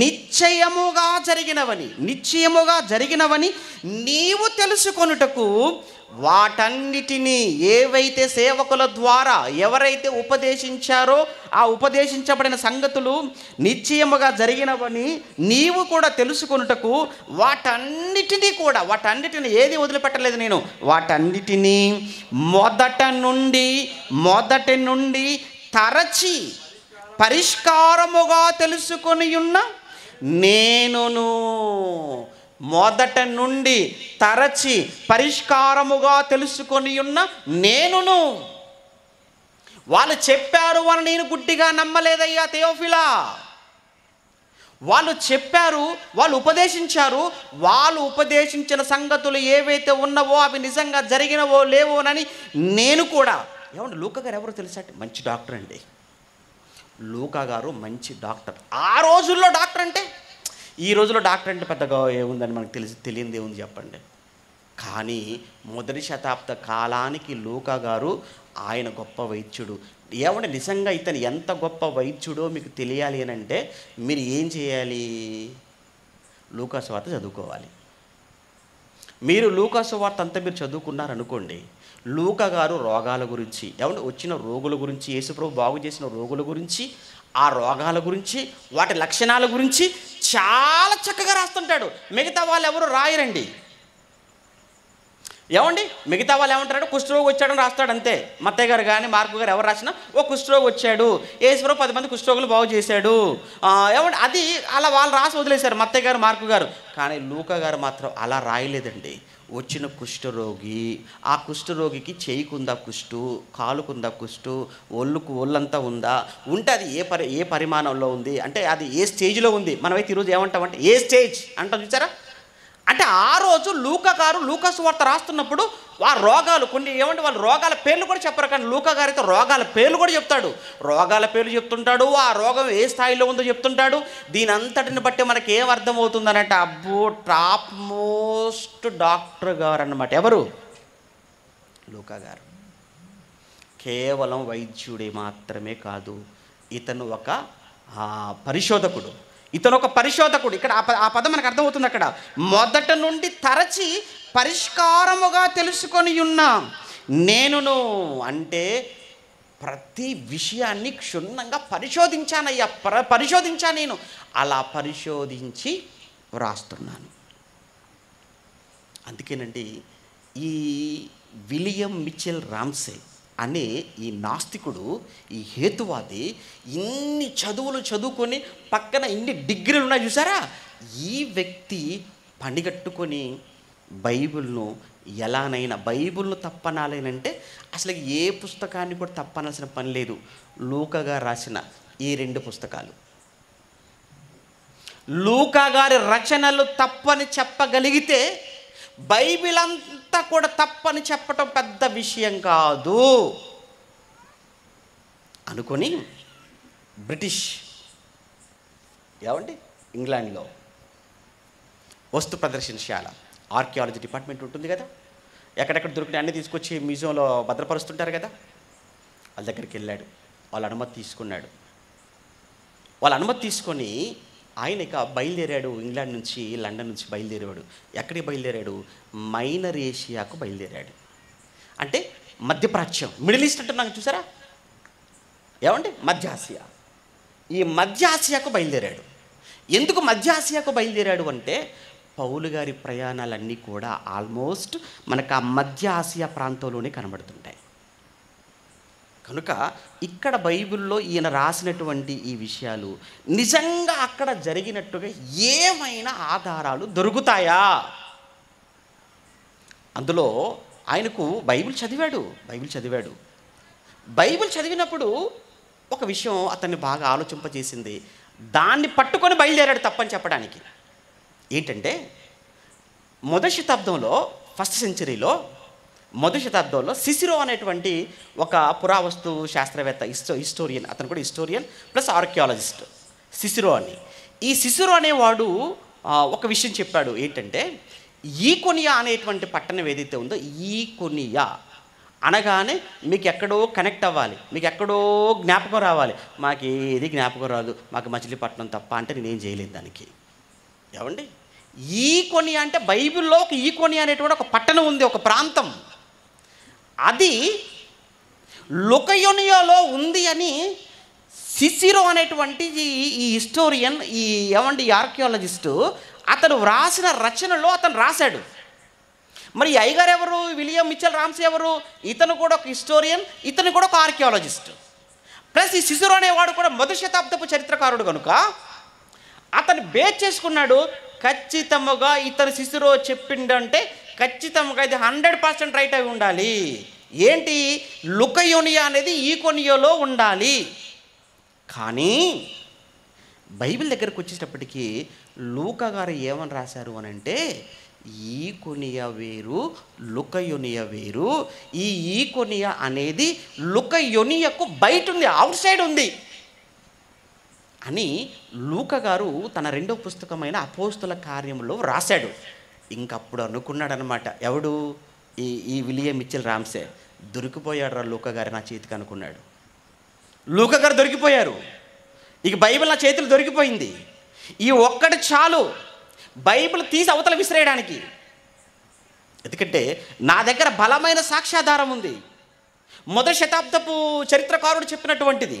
నిశ్చయముగా జరిగినవని నీవు తెలుసుకొనుటకు వాటన్నిటినీ, ఏవైతే సేవకుల ద్వారా ఎవరైతే ఉపదేశించారో ఆ ఉపదేశించబడిన సంగతులు నిశ్చయముగా జరిగినవని నీవు కూడా తెలుసుకొనుటకు వాటన్నిటినీ ఏది వదిలిపెట్టలేదు నేను, వాటన్నిటినీ మొదటి నుండి తరచి పరిష్కారముగా తెలుసుకొని ఉన్న నేనును. మొదట నుండి తరచి పరిష్కారముగా తెలుసుకొని ఉన్న నేనును. వాళ్ళు చెప్పారు అని నేను గుడ్డిగా నమ్మలేదయ్యా థెయోఫిలా. వాళ్ళు చెప్పారు, వాళ్ళు ఉపదేశించారు, వాళ్ళు ఉపదేశించిన సంగతులు ఏవైతే ఉన్నవో అవి నిజంగా జరిగినవో లేవోనని నేను కూడా. ఏమండి, లూకా గారు ఎవరో తెలుసా? మంచి డాక్టర్ అండి. లూకా గారు మంచి డాక్టర్. ఆ రోజుల్లో డాక్టర్ అంటే, ఈ రోజుల్లో డాక్టర్ అంటే పెద్దగా ఏముందని మనకు తెలియనిది ఏముంది చెప్పండి. కానీ మొదటి శతాబ్ద కాలానికి లూకా గారు ఆయన గొప్ప వైద్యుడు. ఏమంటే నిజంగా ఇతను ఎంత గొప్ప వైద్యుడో మీకు తెలియాలి అని అంటే మీరు ఏం చేయాలి? లూకా సువార్త చదువుకోవాలి. మీరు లూకా సువార్త అంతా మీరు చదువుకున్నారనుకోండి, లూకా గారు రోగాల గురించి, ఏమంటే వచ్చిన రోగుల గురించి, యేసుప్రభు బాగు చేసిన రోగుల గురించి, ఆ రోగాల గురించి, వాటి లక్షణాల గురించి చాలా చక్కగా రాస్తుంటాడు. మిగతా వాళ్ళు ఎవరు రాయరండి. ఏమండి, మిగతా వాళ్ళు ఏమంటారు? కుష్ఠరోగి వచ్చాడని రాస్తాడు అంతే. మత్తయ్య గారు కానీ మార్కు గారు ఎవరు రాసినా ఓ కుష్ఠరోగి వచ్చాడు, యేసుప్రభు 10 మంది కుష్ఠరోగులు బాగు చేశాడు, ఏమండి అది అలా వాళ్ళు రాసి వదిలేశారు మత్తయ్య గారు మార్కు గారు. కానీ లూకా గారు మాత్రం అలా రాయలేదండి. వచ్చిన కుష్ఠరోగి, ఆ కుష్ఠరోగికి చేయికుందా కుష్టు, కాలుకుందా కుష్టు, ఒళ్ళంతా ఉందా, ఉంటే అది ఏ పరిమాణంలో ఉంది, అంటే అది ఏ స్టేజ్లో ఉంది. మనమైతే ఈరోజు ఏమంటామంటే ఏ స్టేజ్ అంటాం చూసారా. అంటే ఆ రోజు లూకా గారు లూకా సువార్త రాస్తున్నప్పుడు ఆ రోగాలు కొన్ని, ఏమంటే వాళ్ళు రోగాల పేర్లు కూడా చెప్పరు, కానీ లూకా గారితో రోగాల పేర్లు కూడా చెప్తాడు. రోగాల పేర్లు చెప్తుంటాడు, ఆ రోగం ఏ స్థాయిలో ఉందో చెప్తుంటాడు. దీని అంతటిని బట్టి మనకి ఏం అర్థమవుతుందనంటే, అబ్బో టాప్ మోస్ట్ డాక్టర్ గారు అన్నమాట. ఎవరు? లూకా గారు. కేవలం వైద్యుడే మాత్రమే కాదు, ఇతను ఒక పరిశోధకుడు. ఇతను ఒక పరిశోధకుడు. ఇక్కడ ఆ పదం మనకు అర్థమవుతుంది. అక్కడ మొదట నుండి తరచి పరిష్కారముగా తెలుసుకొని ఉన్నా నేనును, అంటే ప్రతి విషయాన్ని క్షుణ్ణంగా పరిశోధించానయ్యా, పరిశోధించా నేను. అలా పరిశోధించి వ్రాస్తున్నాను. అందుకేనండి ఈ విలియం మిచెల్ రామ్సే అనే ఈ నాస్తికుడు, ఈ హేతువాది ఇన్ని చదువులు చదువుకొని పక్కన ఇన్ని డిగ్రీలు ఉన్నాయి చూసారా, ఈ వ్యక్తి పనిగట్టుకొని బైబిల్ను ఎలానైనా, బైబిల్ను తప్పనాలేనంటే అసలు ఏ పుస్తకాన్ని కూడా తప్పనాల్సిన పని లేదు. లూకా గారు రాసిన ఈ 2 పుస్తకాలు, లూకా గారి రచనలు తప్పని చెప్పగలిగితే బైబిల్ అంతా కూడా తప్పని చెప్పటం పెద్ద విషయం కాదు అనుకొని బ్రిటిష్, ఏమండి ఇంగ్లాండ్లో వస్తు ప్రదర్శనశాల, ఆర్కియాలజీ డిపార్ట్మెంట్ ఉంటుంది కదా, ఎక్కడెక్కడ దొరికిన అన్నీ తీసుకొచ్చి మ్యూజియంలో భద్రపరుస్తుంటారు కదా, వాళ్ళ దగ్గరికి వెళ్ళాడు. వాళ్ళ అనుమతి తీసుకున్నాడు. వాళ్ళ అనుమతి తీసుకొని ఆయన ఇక బయలుదేరాడు. ఇంగ్లాండ్ నుంచి, లండన్ నుంచి బయలుదేరాడు. ఎక్కడికి బయలుదేరాడు? మైనర్ ఏషియాకు బయలుదేరాడు. అంటే మధ్యప్రాచ్యం, మిడిల్ ఈస్ట్ అంటున్నాను చూసారా, ఏమండి మధ్య ఆసియా. ఈ మధ్య ఆసియాకు బయలుదేరాడు. ఎందుకు మధ్య ఆసియాకు బయలుదేరాడు అంటే, పౌలు గారి ప్రయాణాలన్నీ కూడా ఆల్మోస్ట్ మనకు ఆ మధ్య ఆసియా ప్రాంతంలోనే కనబడుతుంటాయి. కనుక ఇక్కడ బైబిల్లో ఈయన రాసినటువంటి ఈ విషయాలు నిజంగా అక్కడ జరిగినట్టుగా ఏమైనా ఆధారాలు దొరుకుతాయా? అందులో ఆయనకు బైబిల్ చదివాడు. బైబిల్ చదివినప్పుడు ఒక విషయం అతన్ని బాగా ఆలోచింపజేసింది. దాన్ని పట్టుకొని బయలుదేరాడు తప్పని చెప్పడానికి. ఏంటంటే మొదటి శతాబ్దంలో, ఫస్ట్ సెంచరీలో, మొదటి శతాబ్దంలో సిసిరో అనేటువంటి ఒక పురావస్తు శాస్త్రవేత్త, హిస్టోరియన్, అతను కూడా హిస్టోరియన్ ప్లస్ ఆర్కియాలజిస్ట్, సిసిరో అని. ఈ సిసిరో అనేవాడు ఒక విషయం చెప్పాడు. ఏంటంటే ఈకొనియా అనేటువంటి పట్టణం ఏదైతే ఉందో, ఈకొనియా అనగానే మీకు ఎక్కడో కనెక్ట్ అవ్వాలి, మీకు ఎక్కడో జ్ఞాపకం రావాలి. మాకు ఏది జ్ఞాపకం రాదు, మాకు మచిలీపట్నం తప్ప అంటే నేనేం చేయలేదు దానికి. ఏమండి ఈకొనియా అంటే బైబిల్లో ఒక ఈకొనియా అనేటువంటి ఒక పట్టణం ఉంది, ఒక ప్రాంతం. అది లుకయోనియాలో ఉంది అని సిసిరో అనేటువంటి ఈ హిస్టోరియన్, ఈ ఆర్కియాలజిస్టు అతను వ్రాసిన రచనలో అతను రాశాడు. మరి ఈ అయ్యగారు ఎవరు? విలియం మిచెల్ రామ్సే ఎవరు? ఇతను కూడా ఒక హిస్టోరియన్, ఇతను కూడా ఒక ఆర్కియాలజిస్ట్. ప్లస్ ఈ సిసరో అనేవాడు కూడా మొదటి శతాబ్దపు చరిత్రకారుడు కనుక అతను బేస్ చేసుకున్నాడు. ఖచ్చితంగా ఇతను సిసరో చెప్పిండంటే ఖచ్చితంగా ఇది 100% రైట్ అయి ఉండాలి. ఏంటి, లుకయోనియా అనేది ఈకొనియోలో ఉండాలి. కానీ బైబిల్ దగ్గరకు వచ్చేటప్పటికి లూకా గారు ఏమని రాశారు అని అంటే, ఈకొనియా వేరు లుకయోనియా వేరు. ఈ ఈకొనియా అనేది లుకయోనియాకు బయట ఉంది, అవుట్ సైడ్ ఉంది అని లూకా గారు తన రెండో పుస్తకమైన అపోస్తుల కార్యంలో రాశాడు. ఇంకప్పుడు అనుకున్నాడు అనమాట, ఎవడు ఈ విలియం మిచెల్ రామ్సే, దొరికిపోయాడు రా లూకా గారు నా చేతికి అనుకున్నాడు. లూకా గారు దొరికిపోయారు. ఇక బైబిల్ నా చేతులు దొరికిపోయింది. ఈ ఒక్కటి చాలు బైబిల్ తీసి అవతల విసిరేయడానికి. ఎందుకంటే నా దగ్గర బలమైన సాక్ష్యాధారం ఉంది, మొదటి శతాబ్దపు చరిత్రకారుడు చెప్పినటువంటిది.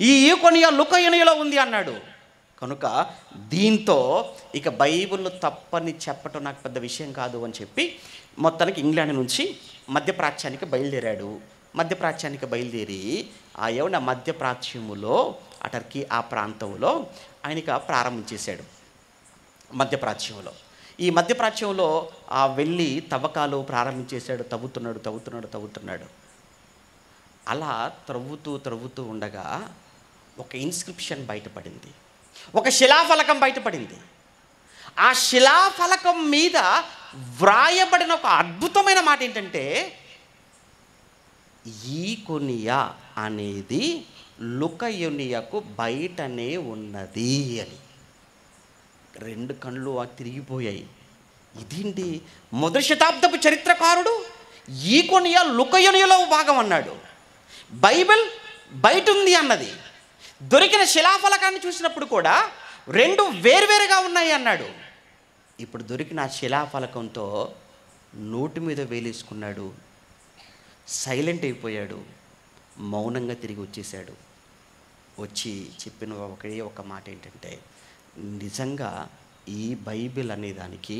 ఈ ఈకొనియా లుకయోనియాలో ఉంది అన్నాడు. కనుక దీంతో ఇక బైబిల్ తప్పని చెప్పటం నాకు పెద్ద విషయం కాదు అని చెప్పి మొత్తానికి ఇంగ్లాండ్ నుంచి మధ్యప్రాచ్యానికి బయలుదేరాడు. మధ్యప్రాచ్యానికి బయలుదేరి ఆ మధ్యప్రాచ్యములో ఆ టర్కీ ఆ ప్రాంతంలో ఆయనకి ప్రారంభించేశాడు. మధ్యప్రాచ్యంలో ఈ మధ్యప్రాచ్యంలో వెళ్ళి తవ్వకాలు ప్రారంభించేశాడు. తవ్వుతున్నాడు. అలా త్రవ్వుతూ ఉండగా ఒక ఇన్స్క్రిప్షన్ బయటపడింది, ఒక శిలాఫలకం బయటపడింది. ఆ శిలాఫలకం మీద వ్రాయబడిన ఒక అద్భుతమైన మాట ఏంటంటే, ఈకొనియా అనేది లుకయోనియాకు బయటనే ఉన్నది అని. రెండు కళ్ళు తిరిగిపోయాయి. ఇదేంటి, మొదటి శతాబ్దపు చరిత్రకారుడు ఈకొనియా లుకయోనియాలో భాగం అన్నాడు, బైబిల్ బయట ఉంది అన్నది. దొరికిన శిలాఫలకాన్ని చూసినప్పుడు కూడా రెండు వేరువేరుగా ఉన్నాయి అన్నాడు. ఇప్పుడు దొరికిన ఆ శిలాఫలకంతో నోటి మీద వేలేసుకున్నాడు, సైలెంట్ అయిపోయాడు, మౌనంగా తిరిగి వచ్చేసాడు. వచ్చి చెప్పిన ఒక మాట ఏంటంటే, నిజంగా ఈ బైబిల్ అనేదానికి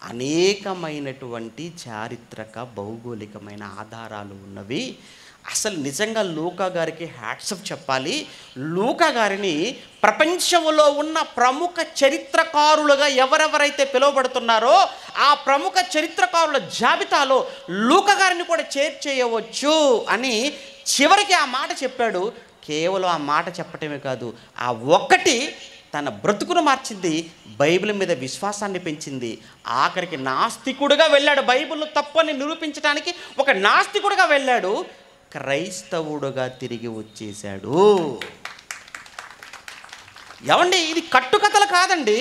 అనేకమైనటువంటి చారిత్రక భౌగోళికమైన ఆధారాలు ఉన్నవి. అసలు నిజంగా లూకా గారికి హ్యాట్సప్ చెప్పాలి. లూకా గారిని ప్రపంచంలో ఉన్న ప్రముఖ చరిత్రకారులుగా ఎవరెవరైతే పిలువబడుతున్నారో ఆ ప్రముఖ చరిత్రకారుల జాబితాలో లూకా గారిని కూడా చేర్చేయవచ్చు అని చివరికి ఆ మాట చెప్పాడు. కేవలం ఆ మాట చెప్పటమే కాదు, ఆ ఒక్కటి తన బ్రతుకును మార్చింది, బైబిల్ మీద విశ్వాసాన్ని పెంచింది. ఆఖరికి నాస్తికుడుగా వెళ్ళాడు. బైబిల్ తప్పని నిరూపించడానికి ఒక నాస్తికుడుగా వెళ్ళాడు, క్రైస్తవుడుగా తిరిగి వచ్చేశాడు. ఏమండి, ఇది కట్టుకథలు కాదండి,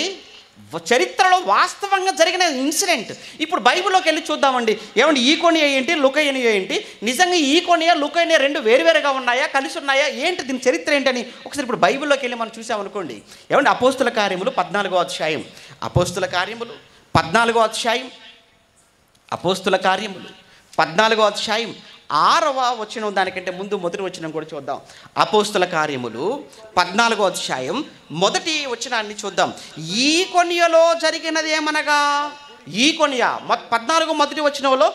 చరిత్రలో వాస్తవంగా జరిగిన ఇన్సిడెంట్. ఇప్పుడు బైబిల్లోకి వెళ్ళి చూద్దామండి. ఏమండి, ఈకొనియా ఏంటి, లుకయోనియా ఏంటి, నిజంగా ఈకొనియా లుకయోనియా రెండు వేరువేరుగా ఉన్నాయా, కలిసి ఉన్నాయా, ఏంటి దీని చరిత్ర ఏంటని ఒకసారి ఇప్పుడు బైబిల్లోకి వెళ్ళి మనం చూసామనుకోండి. ఏమండి, అపోస్తుల కార్యములు 14వ అధ్యాయం, అపోస్తుల కార్యములు 14వ అధ్యాయం, అపోస్తుల కార్యములు 14వ అధ్యాయం 6వ వచనం, దానికంటే ముందు మొదటి వచనం కూడా చూద్దాం. అపోస్తుల కార్యములు 14వ అధ్యాయం మొదటి వచనాన్ని చూద్దాం. ఈకొనియాలో జరిగినది ఏమనగా, ఈకొనియా 14 మొదటి వచనంలో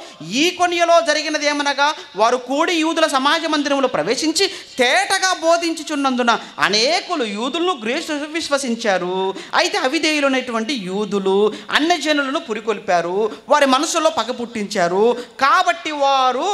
ఈకొనియాలో జరిగినది ఏమనగా, వారు కూడి యూదుల సమాజ మందిరంలో ప్రవేశించి తేటగా బోధించుచున్నందున అనేకులు యూదులను గ్రీసు విశ్వసించారు. అయితే అవిధేయులైనటువంటి యూదులు అన్యజనులను పురికొల్పారు, వారి మనసులో పగ పుట్టించారు. కాబట్టి వారు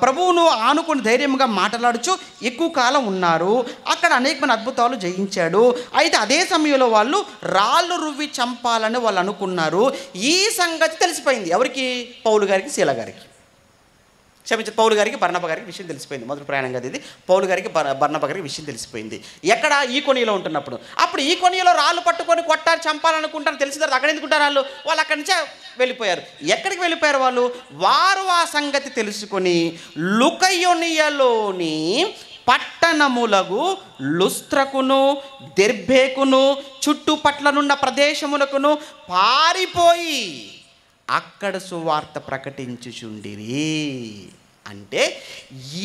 ప్రభువును ఆనుకొని ధైర్యంగా మాట్లాడుచు ఎక్కువ కాలం ఉన్నారు. అక్కడ అనేకమైన అద్భుతాలు జయించాడు. అయితే అదే సమయంలో వాళ్ళు రాళ్ళు రువ్వి చంపాలని వాళ్ళు అనుకున్నారు. ఈ సంగతి తెలిసిపోయింది ఎవరికి? పౌలు గారికి, శీల గారికి, క్షమించి పౌలు గారికి, బర్నబా గారికి విషయం తెలిసిపోయింది. మొదటి ప్రయాణం కదా ఇది. పౌలు గారికి, బర్నబా గారికి విషయం తెలిసిపోయింది. ఎక్కడ? ఈకొనియాలో ఉంటున్నప్పుడు. అప్పుడు ఈకొనియాలో రాళ్ళు పట్టుకొని కొట్టారు, చంపాలనుకుంటారు. తెలిసిన తర్వాత అక్కడ ఎందుకుంటారు వాళ్ళు అక్కడి నుంచే వెళ్ళిపోయారు. ఎక్కడికి వెళ్ళిపోయారు వాళ్ళు? వారు ఆ సంగతి తెలుసుకొని లుకయోనియాలోని పట్టణములకు లుస్త్రకును దెర్బేకును చుట్టుపట్లనున్న ప్రదేశములకును పారిపోయి అక్కడ సువార్త ప్రకటించుచుండిరి. అంటే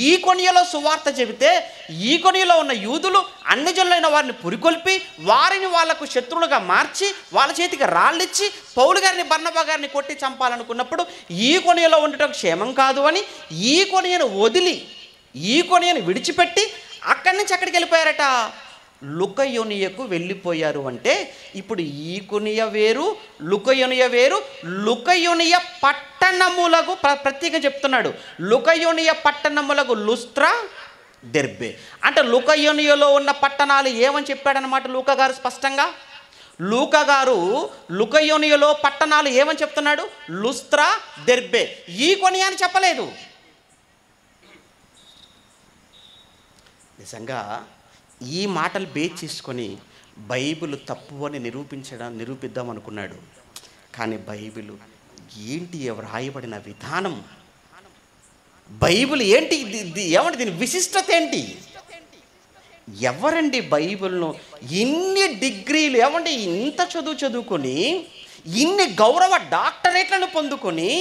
ఈకొనియాలో సువార్త చెబితే ఈకొనియాలో ఉన్న యూదులు అన్యజనులైన వారిని పురికొల్పి వారిని వాళ్లకు శత్రువులుగా మార్చి వాళ్ళ చేతికి రాళ్ళిచ్చి పౌలు గారిని, బర్నబా గారిని కొట్టి చంపాలనుకున్నప్పుడు ఈకొనియాలో ఉండటం క్షేమం కాదు అని ఈకొనియాను వదిలి, ఈకొనియాను విడిచిపెట్టి అక్కడి నుంచి ఎక్కడికి వెళ్ళిపోయారట? లుకయోనియకు వెళ్ళిపోయారు. అంటే ఇప్పుడు ఈకొనియ వేరు, లుకయోనియ వేరు. లుకయోనియ పట్టణములకు ప్రత్యేకంగా చెప్తున్నాడు. లుకయోనియ పట్టణములకు లుస్త్రా, దెర్బే. అంటే లుకయోనియలో ఉన్న పట్టణాలు ఏమని చెప్పాడనమాట లూకా గారు స్పష్టంగా. లూకా గారు లుకయోనియలో పట్టణాలు ఏమని చెప్తున్నాడు? లుస్త్రా, దెర్బే. ఈకొనియ అని చెప్పలేదు. నిజంగా ఈ మాటలు బేస్ చేసుకొని బైబిల్ తప్పు అని నిరూపిద్దాం అనుకున్నాడు. కానీ బైబిల్ ఏంటి వ్రాయబడిన విధానం, బైబిల్ ఏంటి, ఏమంటే దీని విశిష్టత ఏంటి? ఎవరండి బైబిల్ను ఇన్ని డిగ్రీలు, ఏమంటే ఇంత చదువుకొని ఇన్ని గౌరవ డాక్టరేట్లను పొందుకొని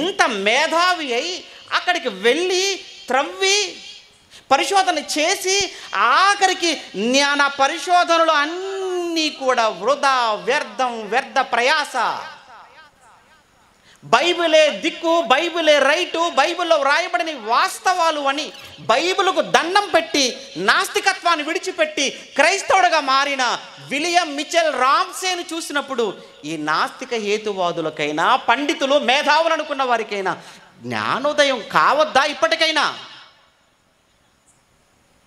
ఇంత మేధావి అయి అక్కడికి వెళ్ళి త్రవ్వి పరిశోధన చేసి ఆఖరికి జ్ఞాన పరిశోధనలు అన్నీ కూడా వృధా, వ్యర్థ ప్రయాస. బైబిలే దిక్కు, బైబిలే రైటు, బైబిల్లో వ్రాయబడిన వాస్తవాలు అని బైబిల్కు దండం పెట్టి నాస్తికత్వాన్ని విడిచిపెట్టి క్రైస్తవుడిగా మారిన విలియం మిచెల్ రామ్సేను చూసినప్పుడు ఈ నాస్తిక హేతువాదులకైనా, పండితులు మేధావులు అనుకున్న వారికైనా జ్ఞానోదయం కావద్దా ఇప్పటికైనా?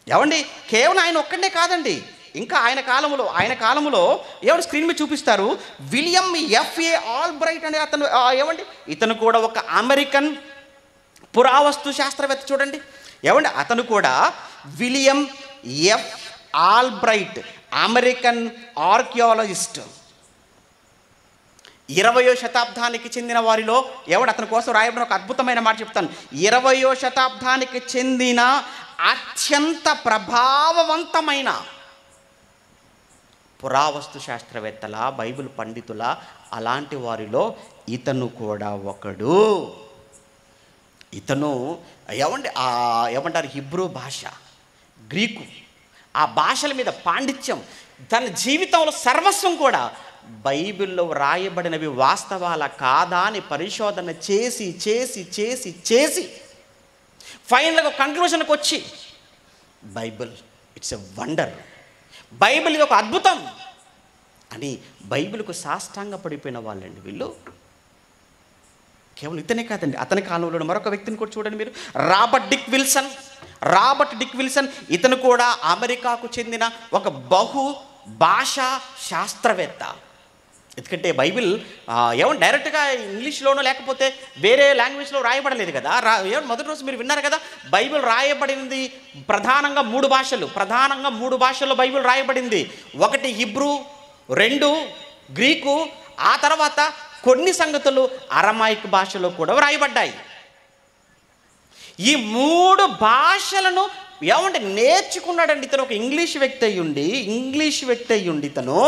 ఏమండి, కేవలం ఆయన ఒక్కడే కాదండి, ఇంకా ఆయన కాలంలో ఏమంటే స్క్రీన్ మీద చూపిస్తారు, విలియం ఎఫ్ఏ ఆల్బ్రైట్ అనే అతను, ఏమండి ఇతను కూడా ఒక అమెరికన్ పురావస్తు శాస్త్రవేత్త. చూడండి ఏమండి, అతను కూడా William F Albright, American archaeologist. 20వ శతాబ్దానికి చెందిన వారిలో ఏమంటే అతని కోసం రాయబడిన ఒక అద్భుతమైన మాట చెప్తాను. 20వ శతాబ్దానికి చెందిన అత్యంత ప్రభావవంతమైన పురావస్తు శాస్త్రవేత్తల, బైబిల్ పండితుల, అలాంటి వారిలో ఇతను కూడా ఒకడు. ఇతను ఏమంటారు హిబ్రూ భాష, గ్రీకు, ఆ భాషల మీద పాండిత్యం, తన జీవితంలో సర్వస్వం కూడా బైబిల్లో వ్రాయబడినవి వాస్తవాల కాదా అని పరిశోధన చేసి చేసి చేసి చేసి ఫైనల్గా కంక్లూషన్కి వచ్చి Bible it's a wonder, Bible ఇది ఒక అద్భుతం అని బైబిల్కు సాష్టాంగ పడిపోయిన వాళ్ళండి వీళ్ళు. కేవలం ఇతనే కాదండి, అతని కాలంలో మరొక వ్యక్తిని కూడా చూడండి మీరు, రాబర్ట్ డిక్ విల్సన్. ఇతను కూడా అమెరికాకు చెందిన ఒక బహు భాషా శాస్త్రవేత్త. ఎందుకంటే బైబిల్ డైరెక్ట్గా ఇంగ్లీష్లోనో లేకపోతే వేరే లాంగ్వేజ్లో రాయబడలేదు కదా. మొదటి రోజు మీరు విన్నారు కదా, బైబిల్ రాయబడింది ప్రధానంగా మూడు భాషల్లో బైబిల్ రాయబడింది. ఒకటి హిబ్రూ, 2 గ్రీకు, ఆ తర్వాత కొన్ని సంగతులు అరమాయిక్ భాషలో కూడా వ్రాయబడ్డాయి. ఈ 3 భాషలను నేర్చుకున్నాడండి ఇతను. ఒక ఇంగ్లీష్ వ్యక్తి అయ్యుండి ఇతను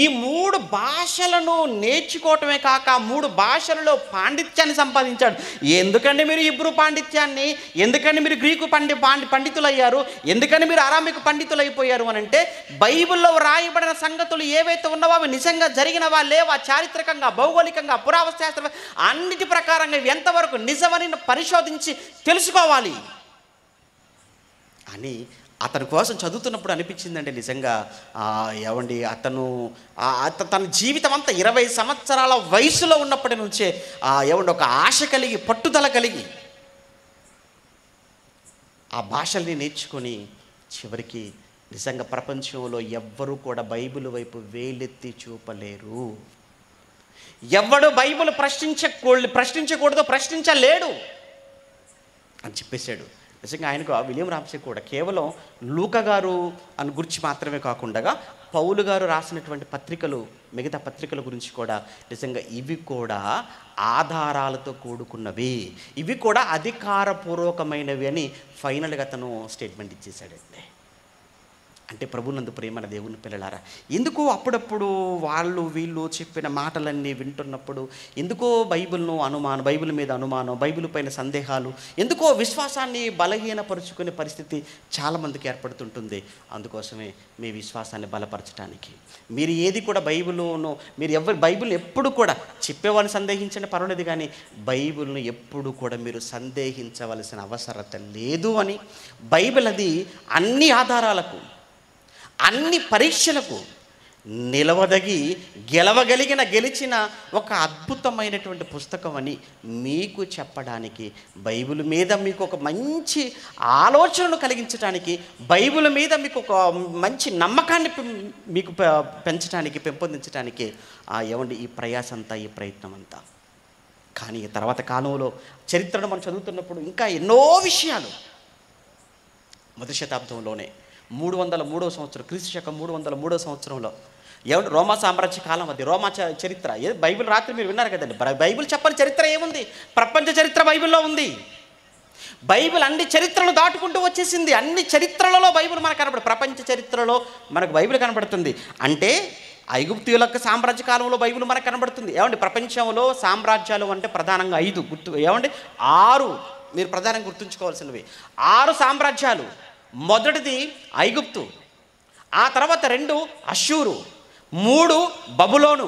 ఈ 3 భాషలను నేర్చుకోవటమే కాక 3 భాషలలో పాండిత్యాన్ని సంపాదించాడు. ఎందుకంటే మీరు హిబ్రూ పాండిత్యాన్ని, ఎందుకంటే మీరు గ్రీకు పండితులు అయ్యారు, ఎందుకని మీరు అరామిక్ పండితులు అయిపోయారు అని అంటే, బైబిల్లో రాయబడిన సంగతులు ఏవైతే ఉన్నావో అవి నిజంగా జరిగినవా లేవా, చారిత్రకంగా, భౌగోళికంగా, పురావస్తు శాస్త్రం అన్నిటి ప్రకారంగా ఎంతవరకు నిజమని పరిశోధించి తెలుసుకోవాలి అని అతని కోసం చదువుతున్నప్పుడు అనిపించిందండి. నిజంగా అతను తన జీవితం అంతా 20 సంవత్సరాల వయసులో ఉన్నప్పటి నుంచే ఒక ఆశ కలిగి, పట్టుదల కలిగి ఆ భాషల్ని నేర్చుకొని చివరికి నిజంగా ప్రపంచంలో ఎవ్వరూ కూడా బైబిల్ వైపు వేలెత్తి చూపలేరు. ఎవడు బైబిల్ ప్రశ్నించకూడదు, ప్రశ్నించలేడు అని చెప్పేశాడు. నిజంగా ఆయనకు విలియం రామ్సే కూడా కేవలం లూకా గారు అని గురించి మాత్రమే కాకుండా పౌలు గారు రాసినటువంటి పత్రికలు, మిగతా పత్రికల గురించి కూడా నిజంగా ఇవి కూడా ఆధారాలతో కూడుకున్నవి, ఇవి కూడా అధికారపూర్వకమైనవి అని ఫైనల్గా అతను స్టేట్మెంట్ ఇచ్చేశాడండి. అంటే ప్రభునందు ప్రేమన దేవుని పిల్లలారా, ఎందుకో అప్పుడప్పుడు వాళ్ళు వీళ్ళు చెప్పిన మాటలన్నీ వింటున్నప్పుడు ఎందుకో బైబిల్ మీద అనుమానం, బైబిల్ పైన సందేహాలు, ఎందుకో విశ్వాసాన్ని బలహీనపరుచుకునే పరిస్థితి చాలామందికి ఏర్పడుతుంటుంది. అందుకోసమే మీ విశ్వాసాన్ని బలపరచడానికి మీరు ఏది కూడా బైబిల్ ఎప్పుడు కూడా చెప్పేవాళ్ళని సందేహించండి పర్వాలేదు, కానీ బైబిల్ను ఎప్పుడు కూడా మీరు సందేహించవలసిన అవసరత లేదు అని, బైబిల్ అది అన్ని ఆధారాలకు, అన్ని పరీక్షలకు గెలిచిన ఒక అద్భుతమైనటువంటి పుస్తకం అని మీకు చెప్పడానికి, బైబిల్ మీద మీకు ఒక మంచి ఆలోచనను కలిగించడానికి, బైబిల్ మీద మీకు ఒక మంచి నమ్మకాన్ని మీకు పెంపొందించడానికి ఈ ప్రయాసంతా, ఈ ప్రయత్నం అంతా. కానీ తర్వాత కాలంలో చరిత్రను మనం చదువుతున్నప్పుడు ఇంకా ఎన్నో విషయాలు, మొదటి శతాబ్దంలోనే 303వ సంవత్సరం, క్రీస్తు శకం 303వ సంవత్సరంలో రోమా సామ్రాజ్య కాలం, అది రోమా చరిత్ర. బైబిల్ రాత్రి మీరు విన్నారు కదండి, బైబిల్ చెప్పని చరిత్ర ఏముంది? ప్రపంచ చరిత్ర బైబిల్లో ఉంది. బైబిల్ అన్ని చరిత్రలు దాటుకుంటూ వచ్చేసింది. అన్ని చరిత్రలలో బైబిల్ మనకు కనబడుతుంది. ప్రపంచ చరిత్రలో మనకు బైబిల్ కనబడుతుంది. అంటే ఐగుప్తీయుల సామ్రాజ్య కాలంలో బైబిల్ మనకు కనబడుతుంది. ప్రపంచంలో సామ్రాజ్యాలు అంటే ప్రధానంగా 5 6 మీరు ప్రధానంగా గుర్తుంచుకోవాల్సినవి. 6 సామ్రాజ్యాలు. మొదటిది ఐగుప్తు, ఆ తర్వాత 2 అష్షూరు, 3 బబులోను,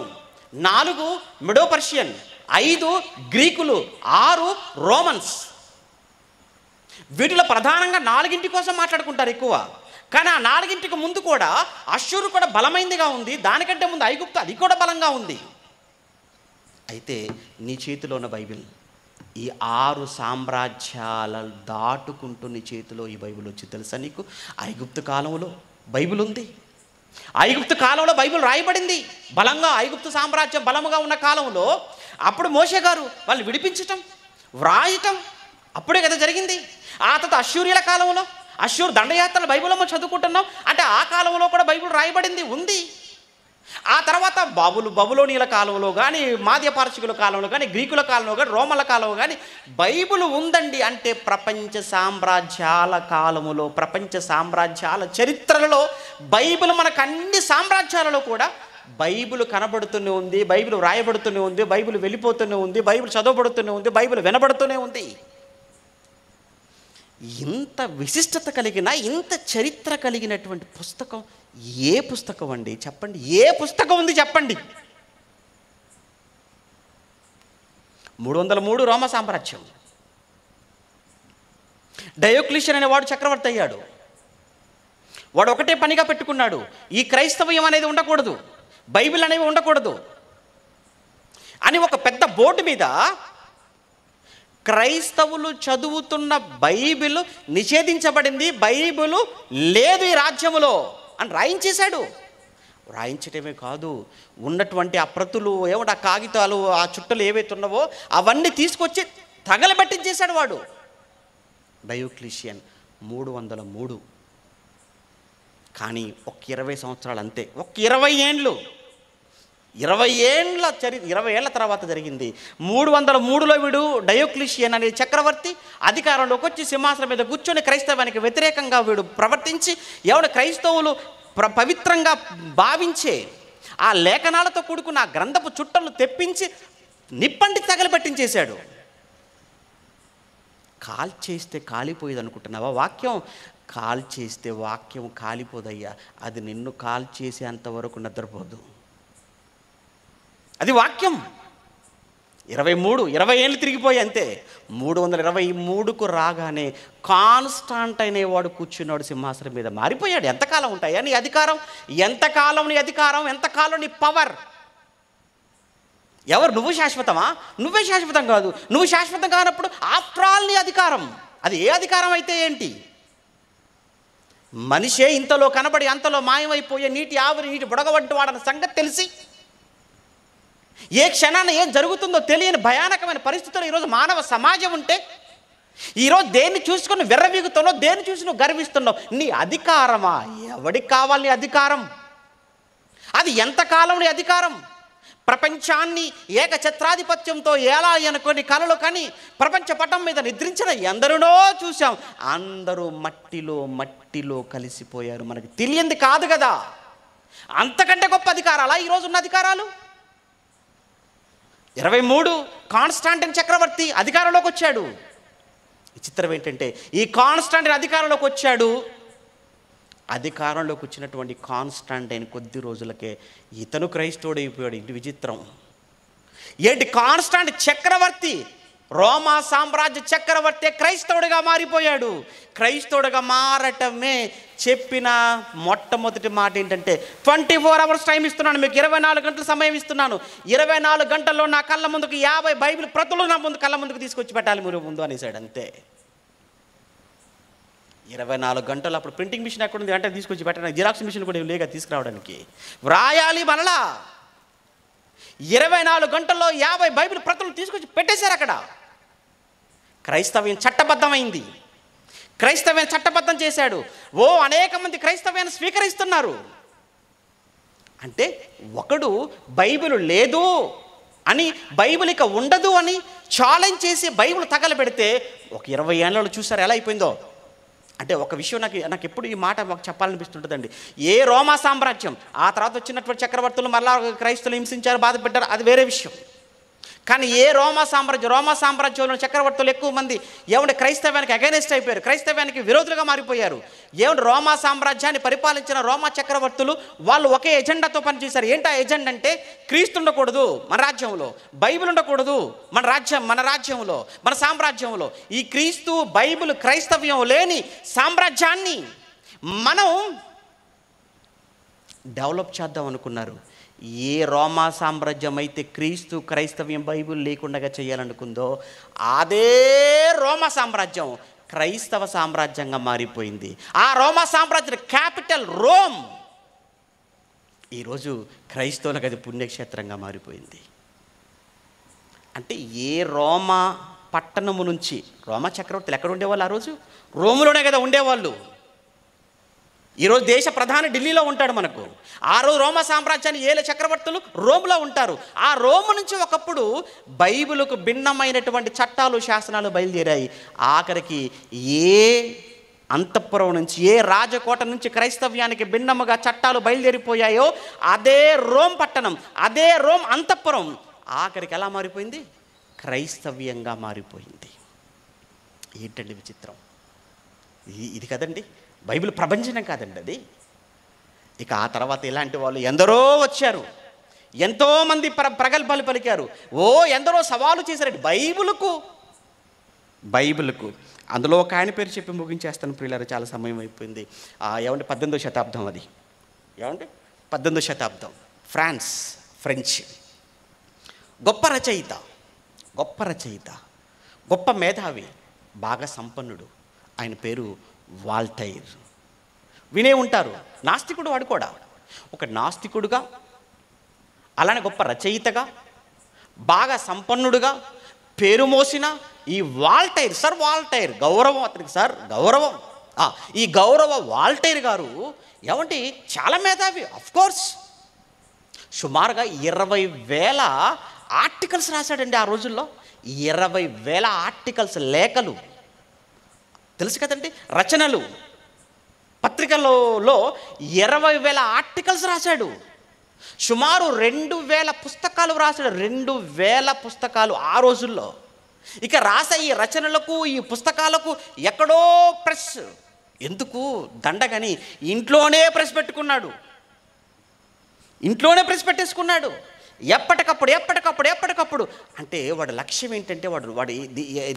4 మెడో పర్షియన్, 5 గ్రీకులు, 6 రోమన్స్. వీటిలో ప్రధానంగా 4 కోసం మాట్లాడుకుంటారు ఎక్కువ. కానీ ఆ 4 ముందు కూడా అష్షూరు కూడా బలమైనదిగా ఉంది, దానికంటే ముందు ఐగుప్తు అది కూడా బలంగా ఉంది. అయితే నీ చేతిలో ఉన్న బైబిల్ ఈ 6 సామ్రాజ్యాల దాటుకుంటూ నీ చేతిలో ఈ బైబిల్ వచ్చి తెలుసా నీకు? ఐగుప్తు కాలంలో బైబిల్ ఉంది. ఐగుప్తు కాలంలో బైబిల్ రాయబడింది బలంగా. ఐగుప్తు సామ్రాజ్యం బలముగా ఉన్న కాలంలో అప్పుడు మోషే గారు వాళ్ళు విడిపించటం, వ్రాయటం అప్పుడే కదా జరిగింది. ఆ తర్వాత అష్షూరియల కాలంలో, అష్షూరు దండయాత్రలు బైబిల్లో మనం చదువుకుంటున్నాం. అంటే ఆ కాలంలో కూడా బైబిల్ రాయబడింది ఉంది. ఆ తర్వాత బబులోనియల కాలంలో కానీ, మాధ్యపార్షికుల కాలంలో కానీ, గ్రీకుల కాలంలో కానీ, రోమల కాలంలో కానీ బైబిల్ ఉందండి. అంటే ప్రపంచ సామ్రాజ్యాల కాలములో, ప్రపంచ సామ్రాజ్యాల చరిత్రలలో బైబిల్ మనకు అన్ని సామ్రాజ్యాలలో కూడా బైబిల్ కనబడుతూనే ఉంది, బైబిల్ రాయబడుతూనే ఉంది, బైబిల్ వెళ్ళిపోతూనే ఉంది, బైబిల్ చదవబడుతూనే ఉంది, బైబిల్ వినబడుతూనే ఉంది. ఇంత విశిష్టత కలిగిన, ఇంత చరిత్ర కలిగినటువంటి పుస్తకం ఏ పుస్తకం అండి? చెప్పండి, ఏ పుస్తకం ఉంది చెప్పండి? 303 రోమా సామ్రాజ్యం. డయోక్లిషియన్ అనేవాడు చక్రవర్తి అయ్యాడు. వాడు ఒకటే పనిగా పెట్టుకున్నాడు, ఈ క్రైస్తవ్యం అనేది ఉండకూడదు, బైబిల్ అనేవి ఉండకూడదు అని ఒక పెద్ద బోర్డు మీద క్రైస్తవులు చదువుతున్న బైబిల్ నిషేధించబడింది, బైబిల్ లేదు ఈ రాజ్యములో అని రాయించేశాడు. రాయించటమే కాదు, ఉన్నటువంటి ఆ ప్రతులు ఆ కాగితాలు, ఆ చుట్టలు ఏవైతే ఉన్నావో అవన్నీ తీసుకొచ్చి తగలబెట్టించేశాడు వాడు. డయోక్లిషియన్ 303. కానీ ఒక 20 సంవత్సరాలు అంతే, ఒక 20 ఏండ్లు, 20 ఏళ్ల తర్వాత జరిగింది. 303లో వీడు డయోక్లిషియన్ అనే చక్రవర్తి అధికారంలోకి వచ్చి సింహాసనం మీద కూర్చొని క్రైస్తవానికి వ్యతిరేకంగా వీడు ప్రవర్తించి క్రైస్తవులు పవిత్రంగా భావించే ఆ లేఖనాలతో కూడుకున్న ఆ గ్రంథపు చుట్టలు తెప్పించి నిప్పంటి తగలబెట్టించేశాడు. కాల్చేస్తే కాలిపోయేది అనుకుంటున్నావా? వాక్యం కాల్చేస్తే వాక్యం కాలిపోదయ్యా, అది నిన్ను కాల్చేసేంతవరకు నిద్రపోదు. అది వాక్యం. 20 ఏళ్ళు తిరిగిపోయి అంతే. 323కు రాగానే కాన్స్టాంటైన్ అనేవాడు కూర్చున్నాడు సింహాసనం మీద. మారిపోయాడు. ఎంతకాలం ఉంటాయా నీ అధికారం? ఎంతకాలం నీ అధికారం? ఎంతకాలం నీ పవర్? ఎవరు? నువ్వు శాశ్వతమా? నువ్వే శాశ్వతం కాదు. నువ్వు శాశ్వతం కానప్పుడు ఆఫ్టర్ ఆల్ నీ అధికారం అది ఏ అధికారం అయితే ఏంటి? మనిషే ఇంతలో కనబడి అంతలో మాయమైపోయే నీటి ఆవిరి, నీటి బుడగవంటి వాడన్న సంగతి తెలిసి ఏ క్షణాన ఏం జరుగుతుందో తెలియని భయానకమైన పరిస్థితుల్లో ఈరోజు మానవ సమాజం ఉంటే, ఈరోజు దేన్ని చూసుకొని విర్రవీగుతున్నావు, దేన్ని చూసి నువ్వు గర్విస్తున్నావు? నీ అధికారమా? ఎవడికి కావాలి నీ అధికారం? అది ఎంతకాలం నీ అధికారం? ప్రపంచాన్ని ఏకఛత్రాధిపత్యంతో ఎలా అనుకొని కలలు కని ప్రపంచ పటం మీద నిద్రించిన ఎందరినో చూసాం. అందరూ మట్టిలో కలిసిపోయారు. మనకి తెలియంది కాదు కదా. అంతకంటే గొప్ప అధికారాలా ఈరోజు ఉన్న అధికారాలు? 23 కాన్స్టాంటిన్ చక్రవర్తి అధికారంలోకి వచ్చాడు. విచిత్రం ఏంటంటే ఈ కాన్స్టాంటిన్ అధికారంలోకి వచ్చాడు. అధికారంలోకి వచ్చినటువంటి కాన్స్టాంటైన్ కొద్ది రోజులకే ఇతను క్రైస్తవుడు అయిపోయాడు. ఇంటి విచిత్రం ఏంటి? కాన్స్టాంటిన్ చక్రవర్తి, రోమా సామ్రాజ్య చక్రవర్తి క్రైస్తవుడిగా మారిపోయాడు. క్రైస్తవుడిగా మారటమే చెప్పిన మొట్టమొదటి మాట ఏంటంటే 24 hours టైం ఇస్తున్నాను మీకు, 24 గంటల సమయం ఇస్తున్నాను. 24 గంటల్లో నా కళ్ళ ముందుకు 50 బైబిల్ ప్రతులు నా ముందు కళ్ళ ముందుకు తీసుకొచ్చి పెట్టాలి మీరు ముందు అనేసాడు. అంతే. 24 గంటలు. అప్పుడు ప్రింటింగ్ మిషన్ ఎక్కడ ఉంది అంటే తీసుకొచ్చి పెట్టడానికి జిరాక్స్ మిషన్ కూడా లేక తీసుకురావడానికి వ్రాయాలి మనలా. 24 గంటల్లో 50 బైబిల్ ప్రతులు తీసుకొచ్చి పెట్టేశారు అక్కడ. క్రైస్తవ్యం చట్టబద్ధమైంది. క్రైస్తవ్యం చట్టబద్ధం చేశాడు. అనేక మంది క్రైస్తవ్యాన్ని స్వీకరిస్తున్నారు. అంటే ఒకడు బైబిల్ లేదు అని, బైబిల్ ఇక ఉండదు అని ఛాలెంజ్ చేసి బైబిల్ తగలబెడితే ఒక 20 ఏళ్ళలో చూసారు ఎలా అయిపోయిందో. అంటే ఒక విషయం నాకు ఎప్పుడు ఈ మాట మాకు చెప్పాలనిపిస్తుంటుందండి. ఏ రోమా సామ్రాజ్యం ఆ తర్వాత వచ్చినటువంటి చక్రవర్తులు మళ్ళా క్రైస్తవులు హింసించారు, బాధపెట్టారు, అది వేరే విషయం. కానీ ఏ రోమా సామ్రాజ్యంలో చక్రవర్తులు ఎక్కువ మంది ఏమంటే క్రైస్తవ్యానికి అగైనెస్ట్ అయిపోయారు, క్రైస్తవ్యానికి విరోధులుగా మారిపోయారు. ఏమంటే రోమా సామ్రాజ్యాన్ని పరిపాలించిన రోమా చక్రవర్తులు వాళ్ళు ఒకే ఎజెండాతో పనిచేశారు. ఏంటి ఆ ఎజెండా అంటే క్రీస్తు ఉండకూడదు మన రాజ్యంలో, బైబిల్ ఉండకూడదు మన రాజ్యంలో, మన సామ్రాజ్యంలో. ఈ క్రీస్తు బైబిల్ క్రైస్తవ్యం లేని సామ్రాజ్యాన్ని మనం డెవలప్ చేద్దాం అనుకున్నారు. ఏ రోమా సామ్రాజ్యం అయితే క్రీస్తు క్రైస్తవ్యం బైబిల్ లేకుండా చేయాలనుకుందో అదే రోమా సామ్రాజ్యం క్రైస్తవ సామ్రాజ్యంగా మారిపోయింది. ఆ రోమా సామ్రాజ్యం క్యాపిటల్ రోమ్ ఈరోజు క్రైస్తవులకు అది పుణ్యక్షేత్రంగా మారిపోయింది. అంటే ఏ రోమా పట్టణము నుంచి, రోమా చక్రవర్తులు ఎక్కడ ఉండేవాళ్ళు? ఆ రోజు రోములోనే కదా ఉండేవాళ్ళు. ఈరోజు దేశ ప్రధాని ఢిల్లీలో ఉంటాడు మనకు. ఆ రోజు రోమా సామ్రాజ్యాన్ని ఏలే చక్రవర్తులు రోమ్లో ఉంటారు. ఆ రోము నుంచి ఒకప్పుడు బైబిలుకు భిన్నమైనటువంటి చట్టాలు, శాసనాలు బయలుదేరాయి. ఆఖరికి ఏ అంతఃపురం నుంచి, ఏ రాజకోట నుంచి క్రైస్తవ్యానికి భిన్నముగా చట్టాలు బయలుదేరిపోయాయో అదే రోమ్ పట్టణం, అదే రోమ్ అంతఃపురం ఆఖరికి ఎలా మారిపోయింది? క్రైస్తవ్యంగా మారిపోయింది. ఏంటండి విచిత్రం? ఇది కదండి బైబిల్ ప్రభంజనం కాదండి అది. ఇక ఆ తర్వాత ఇలాంటి వాళ్ళు ఎందరో వచ్చారు, ఎంతోమంది ప్రగల్భాలు పలికారు, ఎందరో సవాలు చేశారండి బైబిల్కు. అందులో ఒక ఆయన పేరు చెప్పి ముగించేస్తాను ప్రియులారా, చాలా సమయం అయిపోయింది. ఏమంటే 18వ శతాబ్దం, అది ఏమంటే 18వ శతాబ్దం, ఫ్రెంచ్ గొప్ప రచయిత, గొప్ప మేధావి, బాగా సంపన్నుడు. ఆయన పేరు వాల్టైర్. వినే ఉంటారు. నాస్తికుడు వాడు కూడా. ఒక నాస్తికుడుగా, అలానే గొప్ప రచయితగా, బాగా సంపన్నుడుగా పేరు మోసిన ఈ సర్ వాల్టైర్, గౌరవం అతనికి, సార్ గౌరవం. ఈ గౌరవ వాల్టైర్ గారు ఏమంటే చాలా మేధావి. అఫ్కోర్స్ సుమారుగా 20,000 ఆర్టికల్స్ రాశాడండి ఆ రోజుల్లో. 20,000 ఆర్టికల్స్, లేఖలు, తెలుసు కదండి, రచనలు, పత్రికలలో 20,000 ఆర్టికల్స్ రాశాడు. సుమారు 2,000 పుస్తకాలు రాశాడు. 2,000 పుస్తకాలు ఆ రోజుల్లో. ఇక రాసే ఈ రచనలకు, ఈ పుస్తకాలకు ఎక్కడో ప్రెస్, ఎందుకు దండగని ఇంట్లోనే ప్రెస్ పెట్టేసుకున్నాడు. ఎప్పటికప్పుడు అంటే వాడి లక్ష్యం ఏంటంటే, వాడు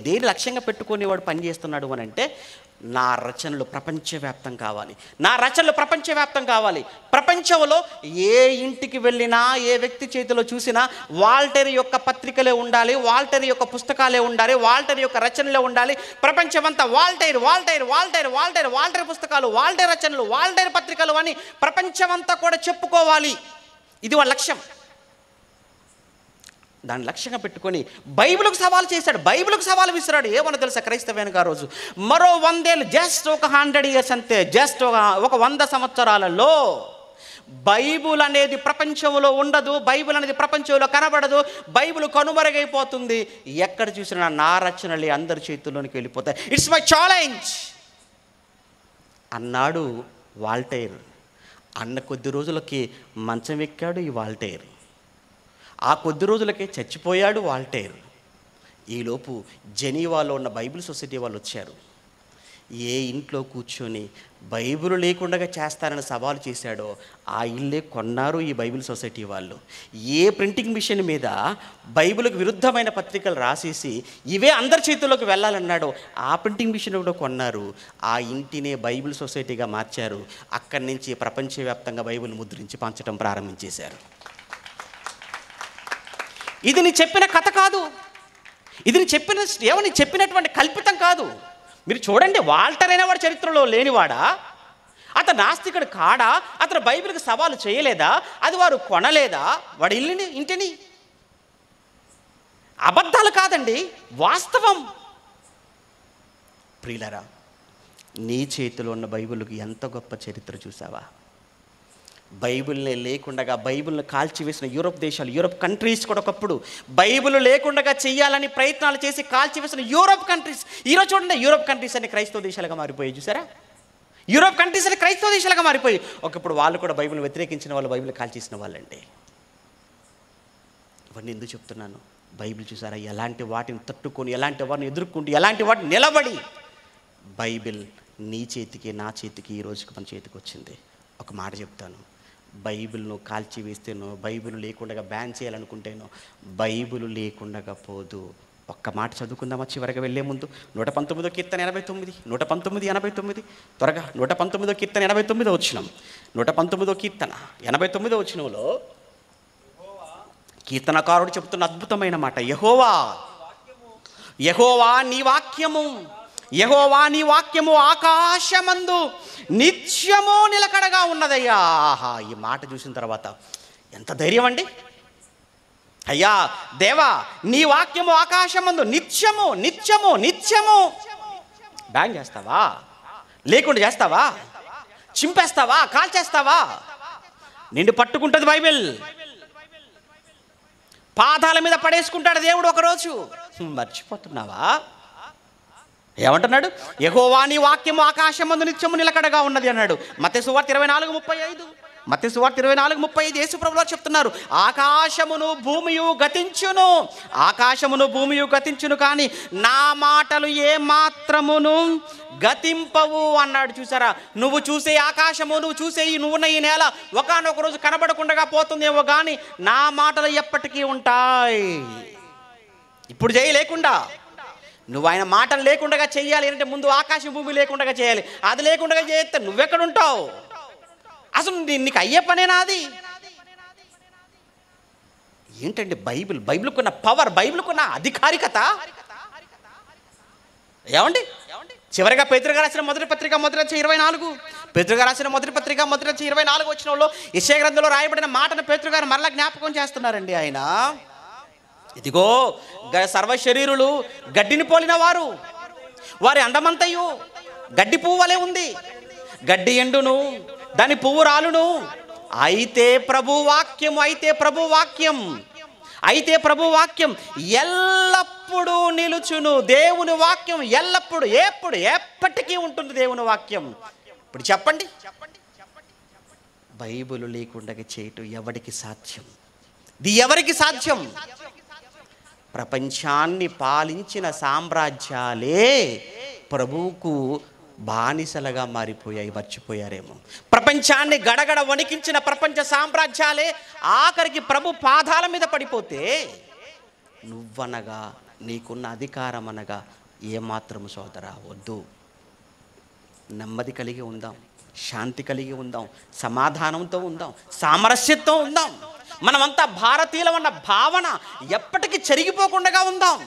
దేని లక్ష్యంగా పెట్టుకొని వాడు పనిచేస్తున్నాడు అని అంటే, నా రచనలు ప్రపంచవ్యాప్తం కావాలి. ప్రపంచంలో ఏ ఇంటికి వెళ్ళినా, ఏ వ్యక్తి చేతిలో చూసినా వాల్టైర్ యొక్క పత్రికలే ఉండాలి, వాల్టైర్ యొక్క పుస్తకాలే ఉండాలి, వాల్టైర్ యొక్క రచనలే ఉండాలి. ప్రపంచమంతా వాల్టైర్ పుస్తకాలు, వాల్టైర్ రచనలు, వాల్టైర్ పత్రికలు అని ప్రపంచమంతా కూడా చెప్పుకోవాలి. ఇది వాళ్ళ లక్ష్యం. దాన్ని లక్ష్యంగా పెట్టుకొని బైబిల్కు సవాల్ చేశాడు, బైబిల్కు సవాల్ విసిరాడు. ఏమన్నా తెలుసా క్రైస్తవ్యానికి ఆ రోజు? మరో 100 ఏళ్ళు, జస్ట్ ఒక 100 years అంతే, జస్ట్ ఒక 100 సంవత్సరాలలో బైబుల్ అనేది ప్రపంచంలో ఉండదు, బైబుల్ అనేది ప్రపంచంలో కనబడదు, బైబుల్ కనుమరుగైపోతుంది. ఎక్కడ చూసినా నా రచనలే అందరి చేతుల్లోనికి వెళ్ళిపోతాయి. ఇట్స్ మై ఛాలెంజ్ అన్నాడు వాల్టైర్. అన్న కొద్ది రోజులకి మంచం ఎక్కాడు ఈ వాల్టైర్. ఆ కొద్ది రోజులకే చచ్చిపోయాడు వాల్టైర్. ఈలోపు జెనీవాలో ఉన్న బైబిల్ సొసైటీ వాళ్ళు వచ్చారు. ఏ ఇంట్లో కూర్చొని బైబిల్ లేకుండా చేస్తారని సవాలు చేశాడో ఆ ఇల్లే కొన్నారు ఈ బైబిల్ సొసైటీ వాళ్ళు. ఏ ప్రింటింగ్ మిషన్ మీద బైబిల్కి విరుద్ధమైన పత్రికలు రాసేసి ఇవే అందరి చేతుల్లోకి వెళ్ళాలన్నాడో ఆ ప్రింటింగ్ మిషన్ కూడా కొన్నారు. ఆ ఇంటినే బైబిల్ సొసైటీగా మార్చారు. అక్కడి నుంచి ప్రపంచవ్యాప్తంగా బైబిల్ ముద్రించి పంచడం ప్రారంభించేశారు. ఇది నీ చెప్పిన కథ కాదు, ఇది నీ చెప్పినటువంటి కల్పితం కాదు. మీరు చూడండి, వాల్టర్ అయిన వాడు చరిత్రలో లేనివాడా? అతను నాస్తికుడు కాడా? అతను బైబిల్కి సవాలు చేయలేదా? అది వారు కొనలేదా వాడి ఇంటిని? అబద్ధాలు కాదండి, వాస్తవం. ప్రియులరా, నీ చేతిలో ఉన్న బైబిల్కి ఎంత గొప్ప చరిత్ర చూసావా? బైబిల్నే లేకుండా బైబిల్ని కాల్చివేసిన యూరోప్ దేశాలు, యూరోప్ కంట్రీస్ కూడా ఒకప్పుడు బైబిల్ లేకుండా చెయ్యాలని ప్రయత్నాలు చేసి కాల్చివేసిన యూరోప్ కంట్రీస్ ఈరోజు చూడండి, యూరోప్ కంట్రీస్ అన్ని క్రైస్తవ దేశాలుగా మారిపోయాయి. చూసారా? యూరోప్ కంట్రీస్ అన్ని క్రైస్తవ దేశాలుగా మారిపోయి ఒకప్పుడు వాళ్ళు కూడా బైబిల్ని వ్యతిరేకించిన వాళ్ళు, బైబిల్ కాల్చేసిన వాళ్ళండి. ఇవన్నీ ఎందుకు చెప్తున్నాను? బైబిల్ చూసారా ఎలాంటి వాటిని తట్టుకొని, ఎలాంటి వాటిని ఎదుర్కొంటూ, ఎలాంటి వాటిని నిలబడి బైబిల్ నీ చేతికి నా చేతికి ఈ రోజుకి మన చేతికి వచ్చింది. ఒక మాట చెప్తాను, బైబిల్ను కాల్చివేస్తేనో, బైబిల్ లేకుండా బ్యాన్ చేయాలనుకుంటేనో బైబిల్ లేకుండా పోదు. ఒక్క మాట చదువుకుందామా చివరిగా వెళ్ళే ముందు? 119వ కీర్తన 89, 119:89 త్వరగా. 119వ కీర్తన 89వ వచనం, 119వ కీర్తన 89వ వచనంలో కీర్తనకారుడు చెబుతున్న అద్భుతమైన మాట, యెహోవా యెహోవా నీ వాక్యము, యెహోవా నీ వాక్యము ఆకాశమందు నిత్యము నిలకడగా ఉన్నదయ్యా. ఆహా, ఈ మాట చూసిన తర్వాత ఎంత ధైర్యం అండి! అయ్యా దేవా, నీ వాక్యము ఆకాశమందు నిత్యము నిత్యము నిత్యము. బ్యాన్ చేస్తావా? లేకుండా చేస్తావా? చింపేస్తావా? కాల్చేస్తావా? నిన్ను పట్టుకుంటుంది బైబిల్, పాదాల మీద పడేసుకుంటాడు దేవుడు ఒకరోజు. మర్చిపోతున్నావా? ఏమంటున్నాడు? యెహోవా నీ వాక్యము ఆకాశమందు నిత్యము నిలకడగా ఉన్నది అన్నాడు. మత్తయి సువార్త 24:35, మత్తయి సువార్త 24:35 యేసు ప్రభువు వారు చెప్తున్నారు, ఆకాశమును భూమియు గతించును, ఆకాశమును భూమియు గతించును, కానీ నా మాటలు ఏ మాత్రమును గతింపవు అన్నాడు. చూసారా? నువ్వు చూసే ఆకాశము, నువ్వు చూసే నువ్వున్న ఈ నేల ఒకానొక రోజు కనబడకుండా పోతుందేమో, కానీ నా మాటలు ఎప్పటికీ ఉంటాయి. ఇప్పుడు లేకుండా నువ్వు ఆయన మాటలు లేకుండా చెయ్యాలి అంటే ముందు ఆకాశం భూమి లేకుండా చేయాలి. అది లేకుండా చేస్తే నువ్వెక్కడుంటావు? అసలు నీకు అయ్యే పనేనా అది? ఏంటండి బైబిల్కున్న పవర్, బైబిల్కున్న అధికారికత. ఏమండి? చివరిగా పేతురు గారు రాసిన మొదటి పత్రిక 1:24, పేతురు గారు రాసిన మొదటి పత్రిక 1:24 వచనంలో యెషయా గ్రంథంలో రాయబడిన మాటను పేతురు గారు మరలా జ్ఞాపకం చేస్తున్నారండి. ఆయన, ఇదిగో సర్వ శరీరులు గడ్డిని పోలిన వారు, వారి అందమంతయు గడ్డి పువ్వు వలె ఉంది. గడ్డి ఎండును, దాని పువ్వు రాలును, అయితే ప్రభు వాక్యం ఎల్లప్పుడూ నిలుచును. దేవుని వాక్యం ఎల్లప్పుడు, ఎప్పటికీ ఉంటుంది దేవుని వాక్యం. ఇప్పుడు చెప్పండి, బైబిల్ లేకుండా చేయటం ఎవరికి సాధ్యం? ఇది ఎవరికి సాధ్యం? ప్రపంచాన్ని పాలించిన సామ్రాజ్యాలే ప్రభువుకు బానిసలుగా మారిపోయాయి. మర్చిపోయారేమో. ప్రపంచాన్ని గడగడ వణికించిన ప్రపంచ సామ్రాజ్యాలే ఆఖరికి ప్రభు పాదాల మీద పడిపోతే నువ్వనగా, నీకున్న అధికారం అనగా ఏమాత్రము సోదరా వద్దు. నెమ్మది కలిగి ఉందాం, శాంతి కలిగి ఉందాం, సమాధానంతో ఉందాం, సామరస్యంతో ఉందాం. మనమంతా భారతీయులమన్న భావన ఎప్పటికీ చెరిగిపోకుండా ఉందాం.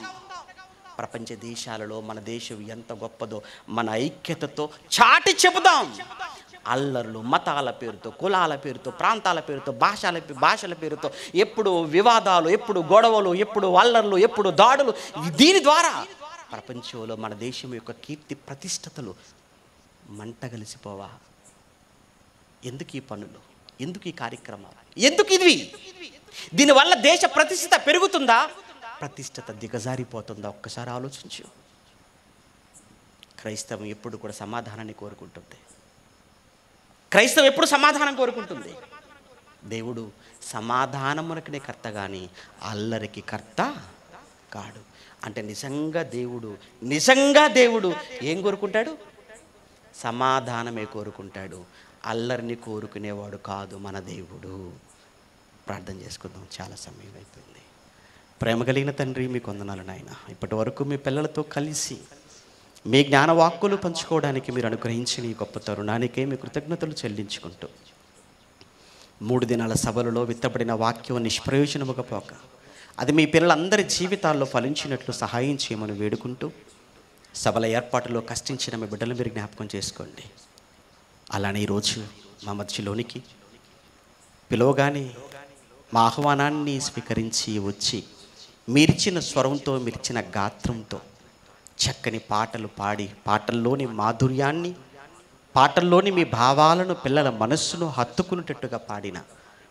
ప్రపంచ దేశాలలో మన దేశం ఎంత గొప్పదో మన ఐక్యతతో చాటి చెబుదాం. అల్లర్లు, మతాల పేరుతో, కులాల పేరుతో, ప్రాంతాల పేరుతో, భాషల పేరుతో ఎప్పుడు వివాదాలు, ఎప్పుడు గొడవలు, ఎప్పుడు అల్లర్లు, ఎప్పుడు దాడులు. దీని ద్వారా ప్రపంచంలో మన దేశం యొక్క కీర్తి ప్రతిష్టతలు మంటగలిసిపోవా? ఎందుకు ఈ పనులు? ఎందుకు ఈ కార్యక్రమం? ఎందుకు ఇది? దీనివల్ల దేశ ప్రతిష్ఠత పెరుగుతుందా, ప్రతిష్ఠత దిగజారిపోతుందా? ఒక్కసారి ఆలోచించు. క్రైస్తవం ఎప్పుడు కూడా సమాధానాన్ని కోరుకుంటుంది. క్రైస్తవం ఎప్పుడు సమాధానం కోరుకుంటుంది. దేవుడు సమాధానమునకునే కర్త కానీ అల్లరికి కర్త కాడు. అంటే నిజంగా దేవుడు ఏం కోరుకుంటాడు? సమాధానమే కోరుకుంటాడు. అల్లరిని కోరుకునేవాడు కాదు మన దేవుడు. ప్రార్థన చేసుకుందాం, చాలా సమయం అయిపోయింది. ప్రేమ కలిగిన తండ్రి, మీకు వందనాలు నాయన. ఇప్పటి వరకు మీ పిల్లలతో కలిసి మీ జ్ఞానవాక్కులు పంచుకోవడానికి మీరు అనుగ్రహించిన ఈ గొప్ప తరుణానికే మీ కృతజ్ఞతలు చెల్లించుకుంటూ 3 దినాల సభలలో విత్తబడిన వాక్యం నిష్ప్రయోజనముగా పోక అది మీ పిల్లలందరి జీవితాల్లో ఫలించినట్లు సహాయం చేయమని వేడుకుంటూ, సభల ఏర్పాటులో కష్టించిన మీ బిడ్డలు మీరు జ్ఞాపకం చేసుకోండి. అలానే ఈరోజు మా మధ్యలోనికి పిలవగానే మా ఆహ్వానాన్ని స్వీకరించి వచ్చి మీరిచ్చిన స్వరంతో, మీరిచ్చిన గాత్రంతో చక్కని పాటలు పాడి పాటల్లోని మాధుర్యాన్ని, పాటల్లోని మీ భావాలను పిల్లల మనస్సును హత్తుకునేటట్టుగా పాడిన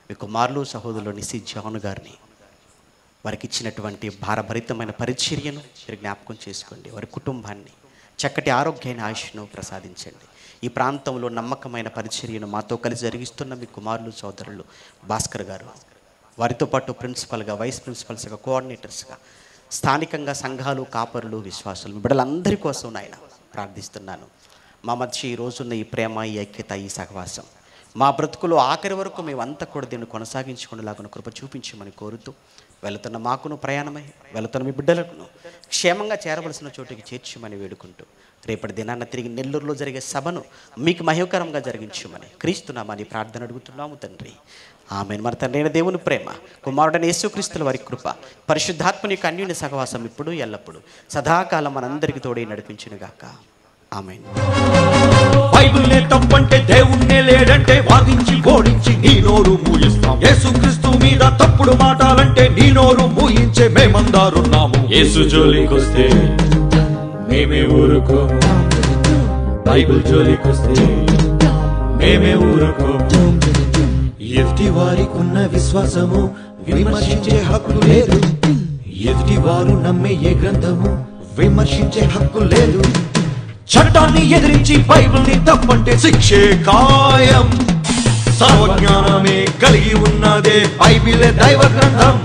మీ కుమారులు సహోదరులు నిసి జాన్ గారిని, వారికి ఇచ్చినటువంటి భారభరితమైన పరిచర్యను మీరు జ్ఞాపకం చేసుకోండి. వారి కుటుంబాన్ని చక్కటి ఆరోగ్యమైన ఆయుష్ను ప్రసాదించండి. ఈ ప్రాంతంలో నమ్మకమైన పరిచర్యను మాతో కలిసి జరిగిస్తున్న మీ కుమారులు సోదరులు భాస్కర్ గారు, వారితో పాటు ప్రిన్సిపల్గా, వైస్ ప్రిన్సిపల్స్గా, కోఆర్డినేటర్స్గా, స్థానికంగా సంఘాలు, కాపరులు, విశ్వాసులు బిడ్డలందరి కోసం నాయన ప్రార్థిస్తున్నాను. మా మధ్య ఈ రోజున్న ఈ ప్రేమ, ఈ ఐక్యత, ఈ సహవాసం మా బ్రతుకులో ఆఖరి వరకు మేమంతా కూడా దీన్ని కొనసాగించుకునేలాగా కృప చూపించమని కోరుతూ, వెళుతున్న మాకును ప్రయాణమై వెళుతున్న మీ బిడ్డలకును క్షేమంగా చేరవలసిన చోటుకి చేర్చమని వేడుకుంటూ, రేపటి దినాన్న తిరిగి నెల్లూరులో జరిగే సభను మీకు మహిమకరంగా జరిగించమని క్రీస్తునామని ప్రార్థన అడుగుతున్నాము తండ్రి. ఆమేన్. మన తండ్రి అయిన దేవుని ప్రేమ, కుమారుడైన యేసుక్రీస్తుల వారి కృప, పరిశుద్ధాత్మని యొక్క అన్యోన్య సహవాసం ఇప్పుడు ఎల్లప్పుడు సదాకాలం మనందరికీ తోడే నడిపించునుగాక. ఆమేన్. బైబిల్నే తప్పంటే దేవుణ్ణే లేడంటే వాదించి ఓడించి నీ నోరు మూయిస్తాం. యేసుక్రీస్తు మీద తప్పుడు మాటాలంటే నీ నోరు మూయించే మేమందారున్నాము. యేసు జోలికొస్తే మేమే ఊరుకోము, బైబిల్ జోలికొస్తే మేమే ఊరుకోము. ఎదుటి వారికున్న విశ్వాసము విమర్శించే హక్కు లేదు. ఎదుటి వారు నమ్మే ఏ గ్రంథము విమర్శించే హక్కు లేదు. చట్టాన్ని ఎదిరించి బైబిల్ని తప్పంటే శిక్షే ఖాయం. సర్వజ్ఞానమే కలిగి ఉన్నదే బైబిలే దైవ గ్రంథం.